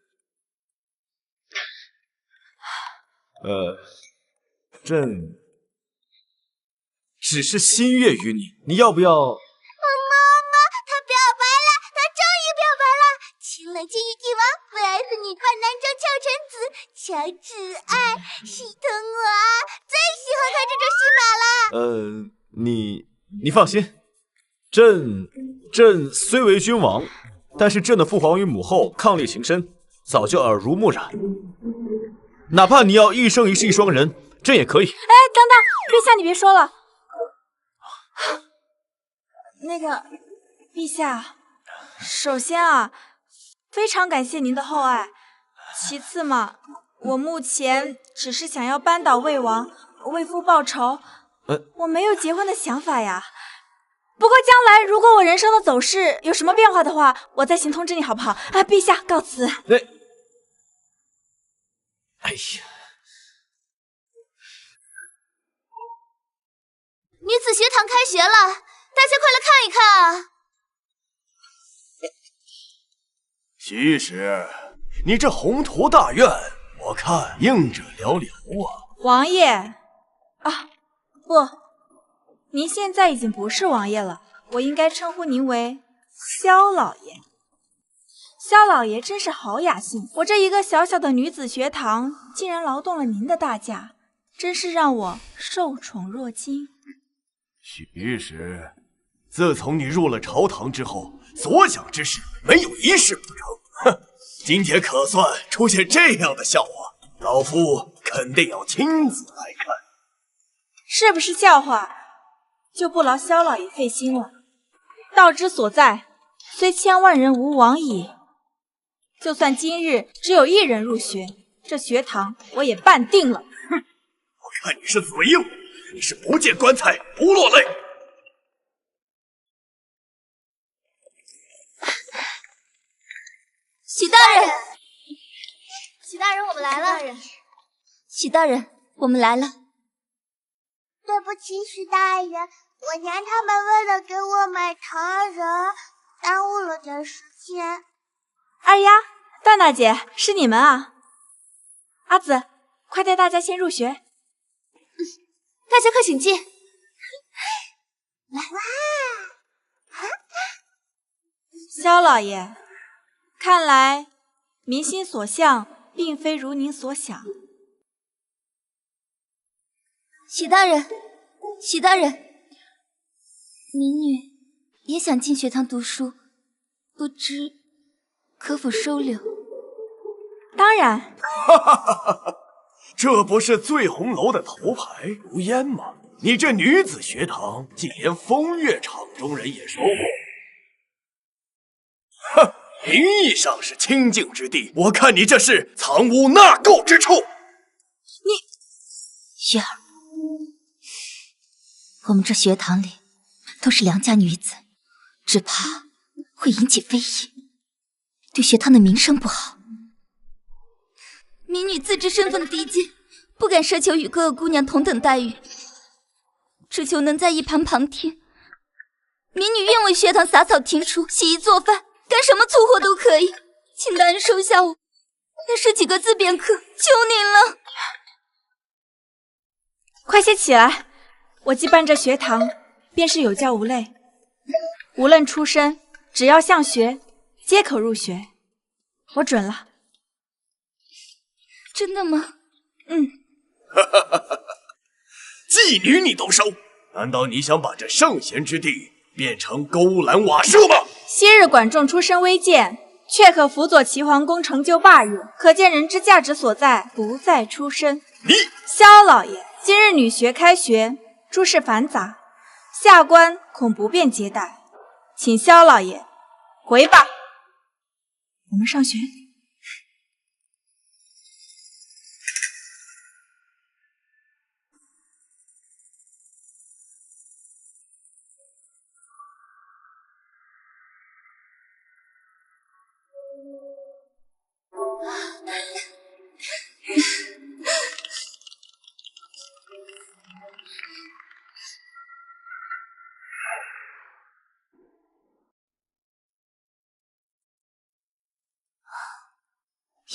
朕只是心悦于你，你要不要？妈，他表白了，他终于表白了！情冷禁欲帝王，VS 女扮男装俏臣子，乔挚爱，心疼我啊！最喜欢看这种戏码了。你放心，朕虽为君王，但是朕的父皇与母后伉俪情深，早就耳濡目染。哪怕你要一生一世一双人，朕也可以。哎，等等，陛下你别说了。那个，陛下，首先啊，非常感谢您的厚爱。其次嘛，我目前只是想要扳倒魏王，为父报仇。我没有结婚的想法呀。不过将来如果我人生的走势有什么变化的话，我再行通知你好不好？啊，陛下告辞。哎呀，女子学堂开学了，大家快来看一看啊！徐使，你这宏图大愿，我看应者寥寥啊。王爷啊，不，您现在已经不是王爷了，我应该称呼您为萧老爷。萧老爷真是好雅兴，我这一个小小的女子学堂，竟然劳动了您的大驾，真是让我受宠若惊。徐使，自从你入了朝堂之后，所想之事没有一事不成。哼，今天可算出现这样的笑话，老夫肯定要亲自来看。是不是笑话，就不劳萧老爷费心了。道之所在，虽千万人吾往矣。就算今日只有1人入学，这学堂我也办定了。哼，我看你是嘴硬，你是不见棺材不落泪。许大人，许大人，我们来了。许大人，我们来了。对不起，许大人，我娘他们为了给我买糖人，耽误了点时间。二丫、段大姐，是你们啊！阿紫，快带大家先入学。大家快请进。来，萧老爷，看来民心所向并非如您所想。许大人，许大人，民女也想进学堂读书，不知可否收留？当然。这不是醉红楼的头牌如烟吗？你这女子学堂竟连风月场中人也收过？哼，名义上是清净之地，我看你这是藏污纳垢之处。雪儿，我们这学堂里都是良家女子，只怕会引起非议，对学堂的名声不好。民女自知身份低贱，不敢奢求与各个姑娘同等待遇，只求能在一旁旁听。民女愿为学堂洒扫庭除、洗衣做饭，干什么粗活都可以，请大人收下我，再识几个字便可，求您了。快些起来！我既办这学堂，便是有教无类，无论出身，只要向学，皆可入学。我准了。真的吗？妓女你都收？难道你想把这圣贤之地变成勾栏瓦舍吗？昔日管仲出身微贱，却可辅佐齐桓公成就霸业，可见人之价值所在，不在出身。你萧老爷，今日女学开学，诸事繁杂，下官恐不便接待，请萧老爷回吧。我们上学。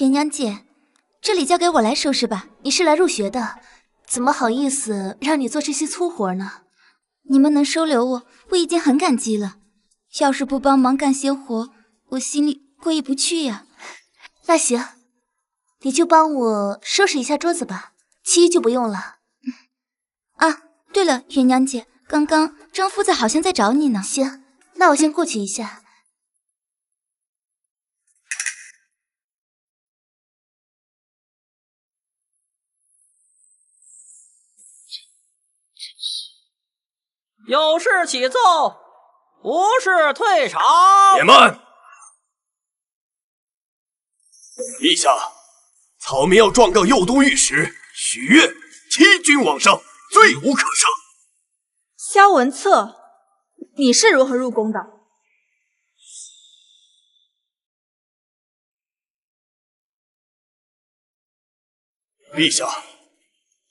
元娘姐，这里交给我来收拾吧。你是来入学的，怎么好意思让你做这些粗活呢？你们能收留我，我已经很感激了。要是不帮忙干些活，我心里过意不去呀。那行，你就帮我收拾一下桌子吧，其余就不用了。啊，对了，元娘姐，刚刚张夫子好像在找你呢。行，那我先过去一下。有事起奏，无事退场。且慢！陛下，草民要状告右都御史许悦欺君罔上，罪无可赦。萧文策，你是如何入宫的？陛下，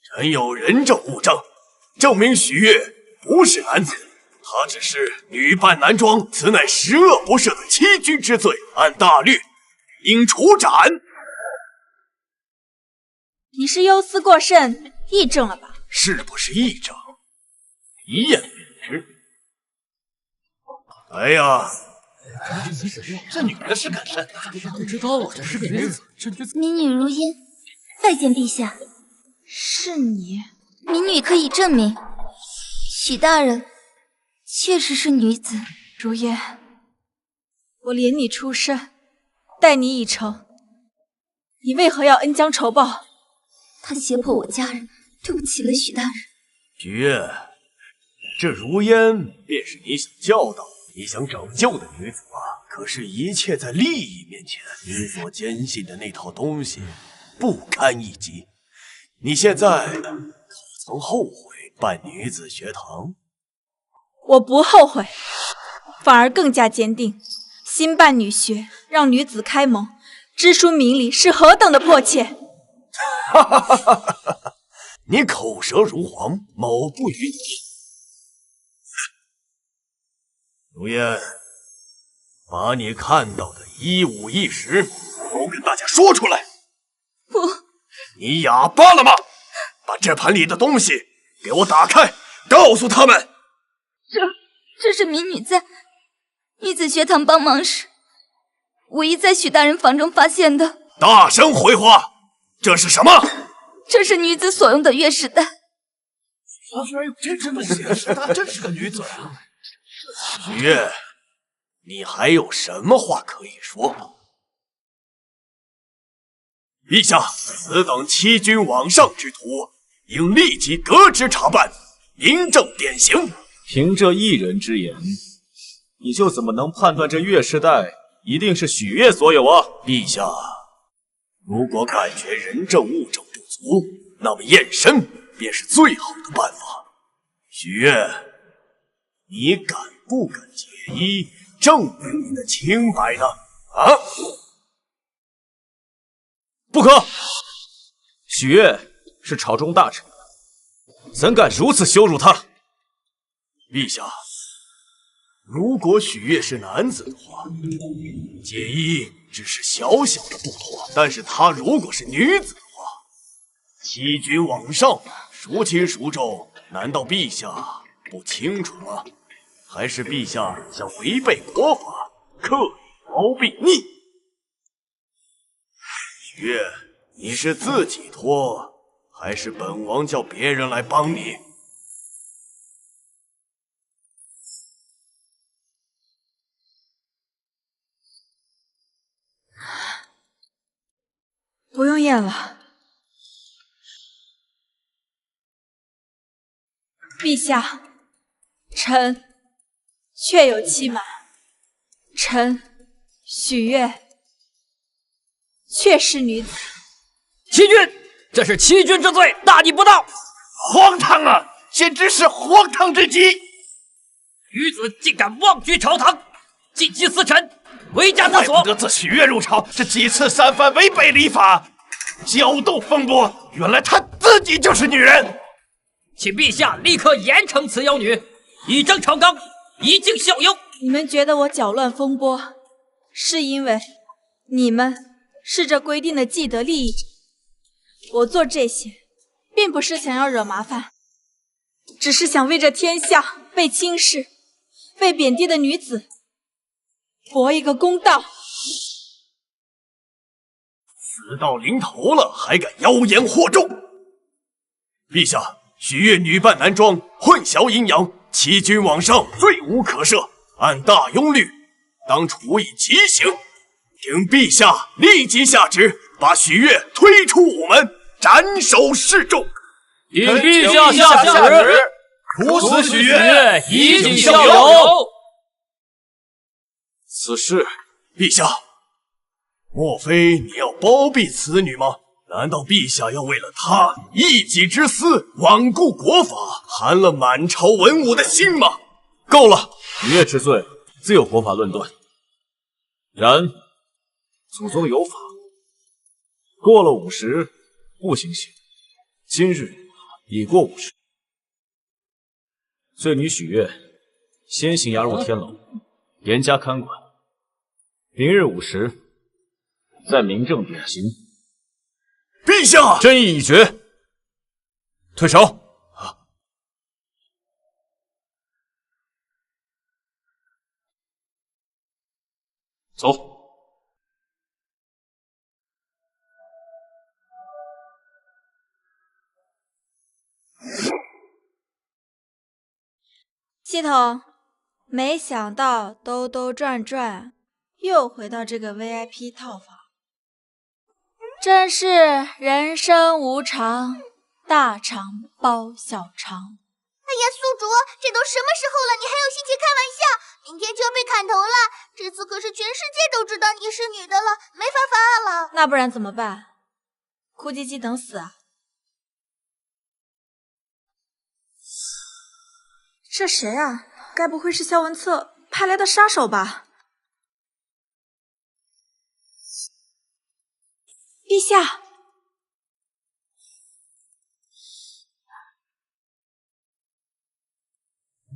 臣有人证物证，证明许悦不是男子，他只是女扮男装，此乃十恶不赦的欺君之罪，按大律应处斩。你是忧思过甚，议政了吧？是不是议政，一眼便知。哎呀，这女的是个甚呐？不知道啊，这是个女子。民女如烟，拜见陛下。是你？民女可以证明，许大人确实是女子。如烟，我怜你出身，待你以诚，你为何要恩将仇报？他胁迫我家人，对不起了许大人。许悦，这如烟便是你想教导、你想拯救的女子吧？可是，一切在利益面前，你所坚信的那套东西不堪一击。你现在可曾后悔办女子学堂？我不后悔，反而更加坚定。新办女学，让女子开蒙，知书明理是何等的迫切！哈哈哈哈哈！你口舌如簧，某不与你。如烟，把你看到的一五一十都跟大家说出来。不，你哑巴了吗？把这盘里的东西给我打开，告诉他们。这是民女在女子学堂帮忙时，无意在许大人房中发现的。大声回话！这是什么？这是女子所用的月事带。居然有这种东西，她真是个女子啊！许悦，你还有什么话可以说？陛下，此等欺君罔上之徒，应立即革职查办，明正典刑。凭这一人之言，你就怎么能判断这月事带一定是许悦所有啊？陛下，如果感觉人证物证不足，那么验身便是最好的办法。许悦，你敢不敢解衣，证明你的清白呢？啊！不可！许悦是朝中大臣，怎敢如此羞辱他？陛下，如果许悦是男子的话，解衣只是小小的不妥；但是他如果是女子的话，欺君罔上，孰轻孰重，难道陛下不清楚吗？还是陛下想违背国法，刻意包庇逆？许悦，你是自己脱，还是本王叫别人来帮你？不用验了。陛下，臣确有欺瞒，臣许悦确是女子。欺君，这是欺君之罪，大逆不道！荒唐啊，简直是荒唐至极！女子竟敢妄居朝堂，尽击私臣，违家自所。怪不得自许悦入朝，这几次三番违背礼法，搅动风波。原来她自己就是女人。请陛下立刻严惩此妖女，以正朝纲，以儆效尤。你们觉得我搅乱风波，是因为你们是这规定的既得利益者。我做这些，并不是想要惹麻烦，只是想为这天下被轻视、被贬低的女子博一个公道。死到临头了，还敢妖言惑众！陛下，许月女扮男装，混淆阴阳，欺君罔上，罪无可赦，按大庸律，当处以极刑。请陛下立即下旨，把许月推出午门，斩首示众。请陛下下旨，处死许月，以儆效尤。此事，陛下，莫非你要包庇此女吗？难道陛下要为了她一己之私，罔顾国法，寒了满朝文武的心吗？够了！许月之罪，自有国法论断。然祖宗有法，过了50不行刑。今日已过50，罪女许月先行押入天牢，严加看管。明日50，再明正典刑。陛下，朕意已决，退朝。走。系统，没想到兜兜转转又回到这个 VIP 套房，真是人生无常，大肠包小肠。哎呀，宿主，这都什么时候了，你还有心情开玩笑？明天就要被砍头了，这次可是全世界都知道你是女的了，没法发了。那不然怎么办？哭唧唧等死啊？这谁啊？该不会是萧文策派来的杀手吧？陛下，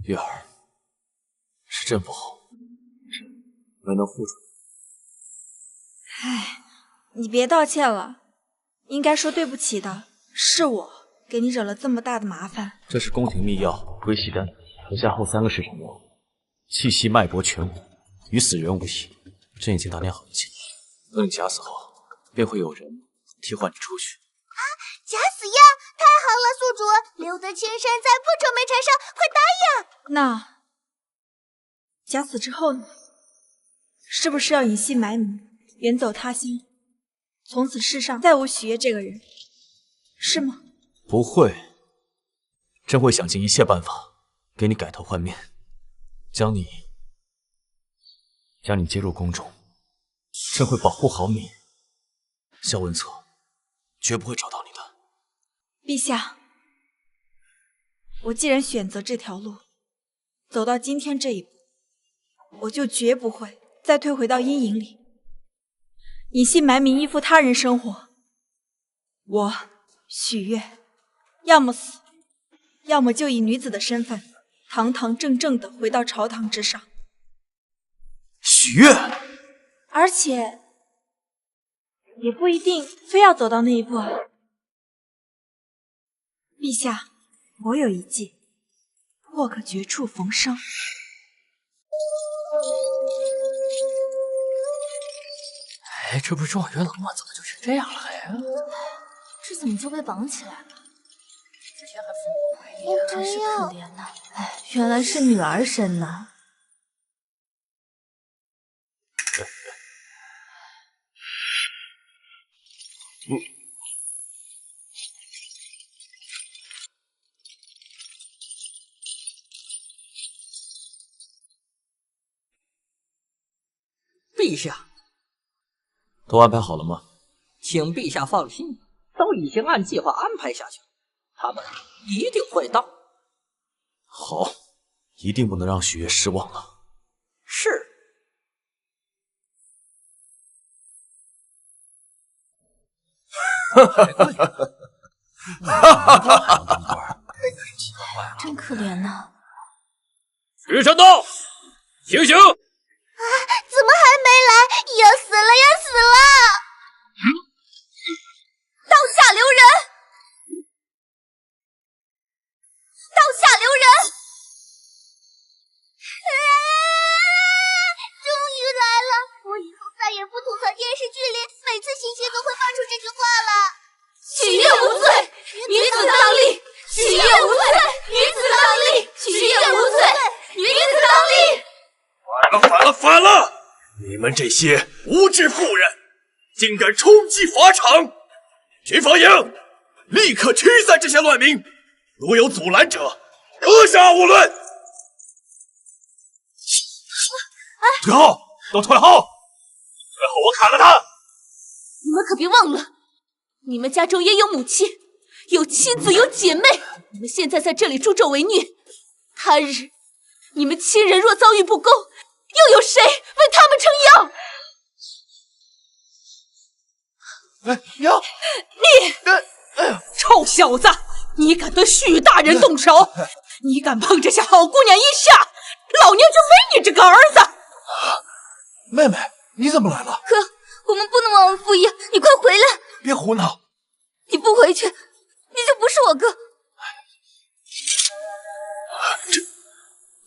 月儿，是朕不好，没能护住你。唉，你别道歉了，应该说对不起的，是我给你惹了这么大的麻烦。这是宫廷秘药归西丹，服下后3个时辰末，气息脉搏全无，与死人无异。朕已经打点好一切，等你假死后，便会有人替换你出去。啊，假死呀！太好了，宿主，留得青山在，不愁没柴烧，快答应！那假死之后呢？是不是要隐姓埋名，远走他乡，从此世上再无许月这个人，是吗？不会，朕会想尽一切办法给你改头换面，将你接入宫中。朕会保护好你，萧文策绝不会找到你的。陛下，我既然选择这条路，走到今天这一步，我就绝不会再退回到阴影里，隐姓埋名依附他人生活。我许月，要么死，要么就以女子的身份，堂堂正正的回到朝堂之上。许月，而且也不一定非要走到那一步啊。陛下，我有一计，破可绝处逢生。哎，这不是状元郎吗？怎么就成这样了？哎，这怎么就被绑起来了？之前还父母怀疑，真是可怜呐！哎，原来是女儿身呐。陛下，都安排好了吗？请陛下放心，都已经按计划安排下去，他们一定会到。好，一定不能让许月失望了。是。真可怜呐！许山道，醒醒！啊，怎么还没来？要死了，要死了！不吐槽电视剧里每次新鲜都会放出这句话了。许愿无罪，女子当立。许愿无罪，女子当立。许愿无罪，女子当立。反了！你们这些无知妇人，竟敢冲击法场！巡防营，立刻驱散这些乱民，如有阻拦者，格杀勿论。退后，都退后！退后，我砍了他！你们可别忘了，你们家中也有母亲，有妻子，有姐妹。你们现在在这里助纣为虐，他日你们亲人若遭遇不公，又有谁为他们撑腰？娘，臭小子，你敢对许大人动手？你敢碰这些好姑娘一下，老娘就没你这个儿子！妹妹，你怎么来了？哥，我们不能忘恩负义，你快回来！别胡闹！你不回去，你就不是我哥。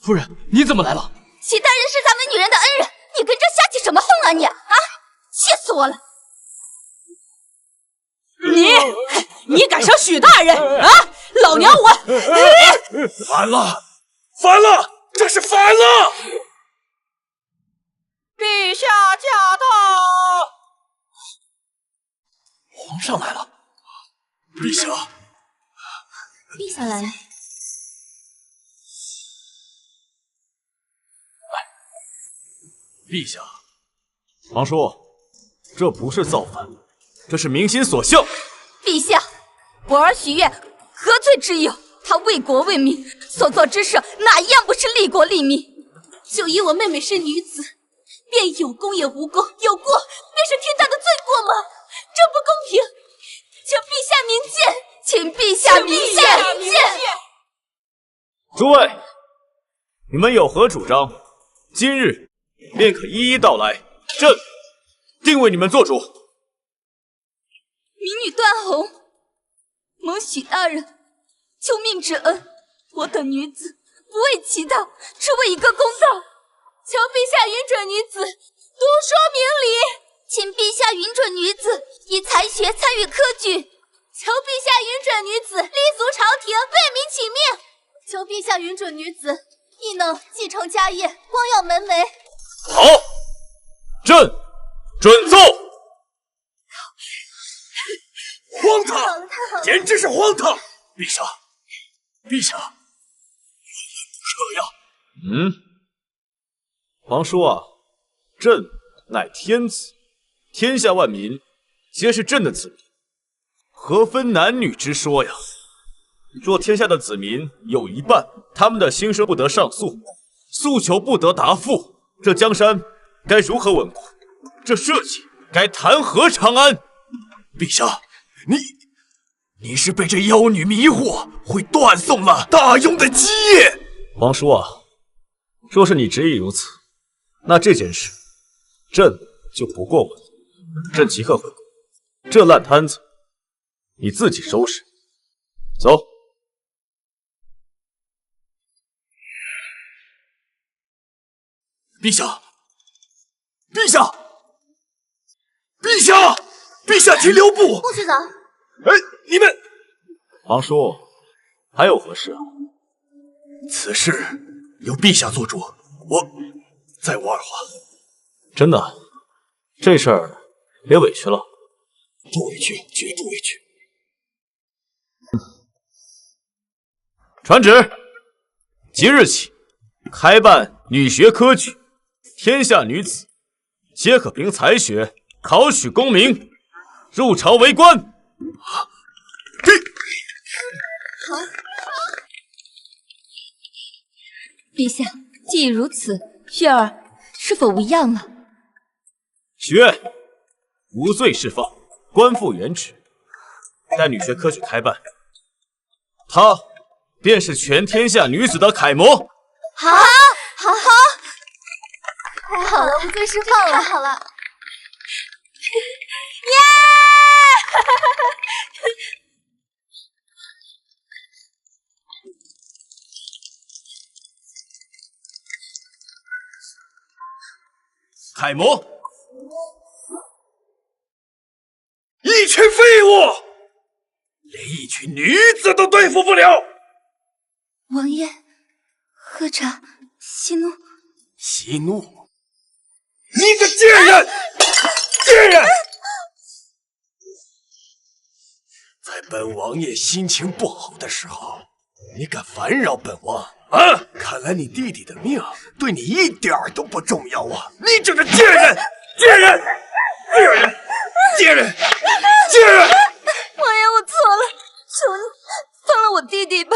夫人，你怎么来了？许大人是咱们女人的恩人，你跟这瞎起什么哄啊你？啊！气死我了！你敢伤许大人啊！老娘我反了，这是反了！陛下驾到！皇上来了！陛下，陛下来了。陛下，皇叔，这不是造反，这是民心所向。陛下，我儿许愿何罪之有？他为国为民，所做之事哪一样不是利国利民？就因我妹妹是女子，便有功也无功，有过便是天大的罪过吗？这不公平，请陛下明鉴，请陛下明鉴。诸位，你们有何主张？今日便可一一道来，朕定为你们做主。民女段红，蒙许大人救命之恩，我等女子不为其他，只为一个公道。求陛下允准女子读说明理，请陛下允准女子以才学参与科举，求陛下允准女子立足朝廷，为民请命，求陛下允准女子亦能继承家业，光耀门楣。好，朕准奏。荒唐，简直是荒唐！陛下，这样。皇叔啊，朕乃天子，天下万民皆是朕的子民，何分男女之说呀？若天下的子民有一半，他们的心声不得上诉，诉求不得答复，这江山该如何稳固？这社稷该谈何长安？陛下，你是被这妖女迷惑，会断送了大雍的基业。皇叔啊，若是你执意如此，那这件事朕就不过问，朕即刻回宫。这烂摊子你自己收拾。走。陛下，停留步！不许走！你们，皇叔，还有何事啊？此事由陛下做主，我再无二话。真的，这事儿别委屈了。不委屈，绝不委屈。传旨，即日起开办女学科举，天下女子皆可凭才学考取功名，入朝为官。陛下，既已如此，月儿是否无恙了？许愿无罪释放，官复原职。待女学科举开办，她便是全天下女子的楷模。好，太好了，无罪释放了，太好了！耶！楷模，物，连一群女子都对付不了。王爷，喝茶息怒。息怒？你个贱人！贱人！在本王爷心情不好的时候，你敢烦扰本王啊？看来你弟弟的命对你一点都不重要啊！你这个贱人！贱人！贱人！贱人！贱人！王爷，我错了，求你放了我弟弟吧。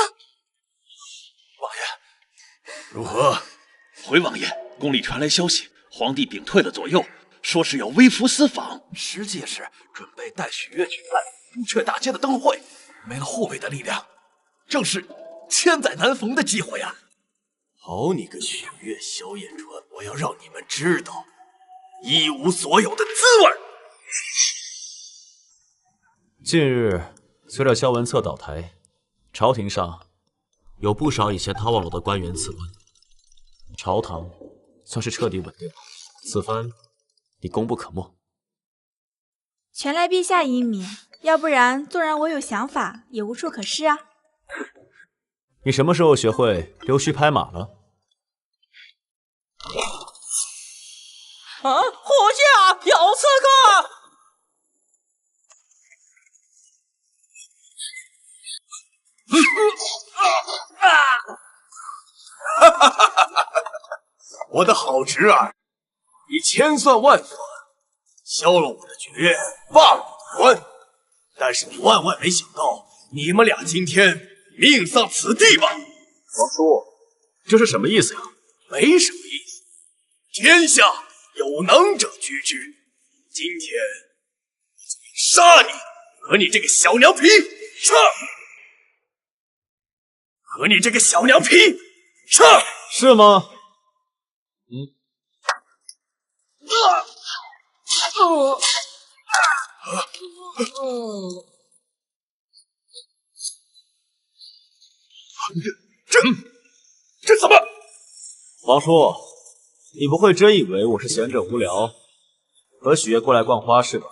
王爷，如何？回王爷，宫里传来消息，皇帝屏退了左右，说是要微服私访，实际是准备带许月举办朱雀大街的灯会。没了护卫的力量，正是千载难逢的机会啊！好你个许月萧彦川，我要让你们知道一无所有的滋味。近日，随着萧文策倒台，朝廷上有不少以前逃往了的官员辞官，朝堂算是彻底稳定了。此番你功不可没。全赖陛下英明，要不然纵然我有想法，也无处可施啊。你什么时候学会溜须拍马了？啊！护驾，有刺客！我的好侄儿，你千算万算消了我的绝怨，罢了我的官，但是你万万没想到，你们俩今天命丧此地吧？王叔，这是什么意思呀？没什么意思，天下有能者居之。今天我就要杀你和你这个小娘皮！上！和你这个小娘皮！上！是吗？这怎么？王叔，你不会真以为我是闲着无聊，和许月过来逛花市吧？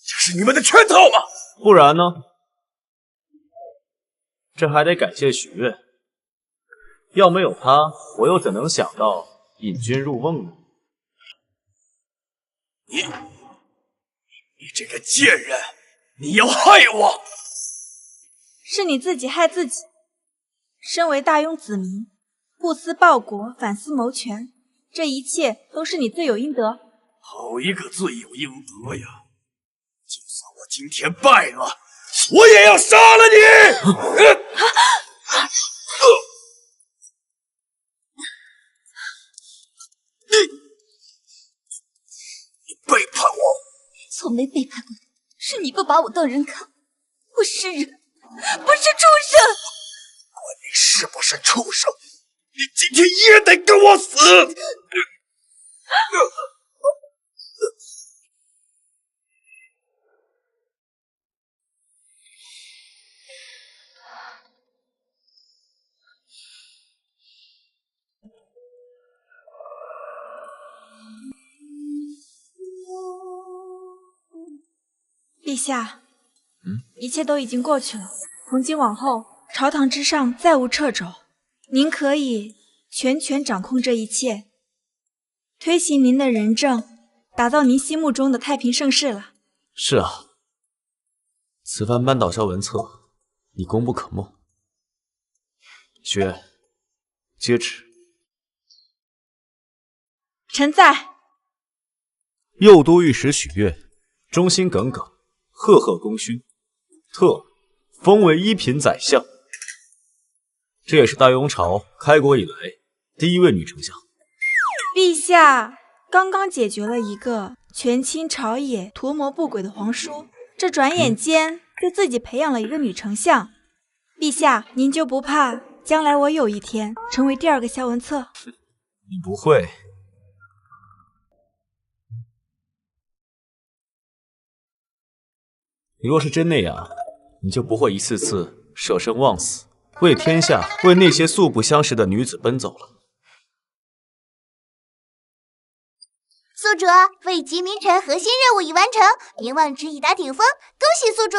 这是你们的圈套吗？不然呢？这还得感谢许月，要没有他，我又怎能想到引君入瓮呢？你这个贱人，你要害我！是你自己害自己。身为大庸子民，不思报国，反思谋权，这一切都是你罪有应得。好一个罪有应得呀！就算我今天败了，我也要杀了你！你背叛我！从没背叛过你，是你不把我当人看。我是人，不是畜生。管你是不是畜生，你今天也得跟我死！陛下，一切都已经过去了。从今往后，朝堂之上再无掣肘，您可以全权掌控这一切，推行您的仁政，打造您心目中的太平盛世了。是啊，此番扳倒萧文策，你功不可没。许月，接旨。臣在。右都御史许月，忠心耿耿，赫赫功勋，特封为一品宰相。这也是大庸朝开国以来第一位女丞相。陛下刚刚解决了一个权倾朝野、图谋不轨的皇叔，这转眼间就自己培养了一个女丞相。陛下，您就不怕将来我有一天成为第二个萧文策？你不会。你若是真那样，你就不会一次次舍生忘死，为天下、为那些素不相识的女子奔走了。宿主，为集名城核心任务已完成，名望值已达顶峰，恭喜宿主，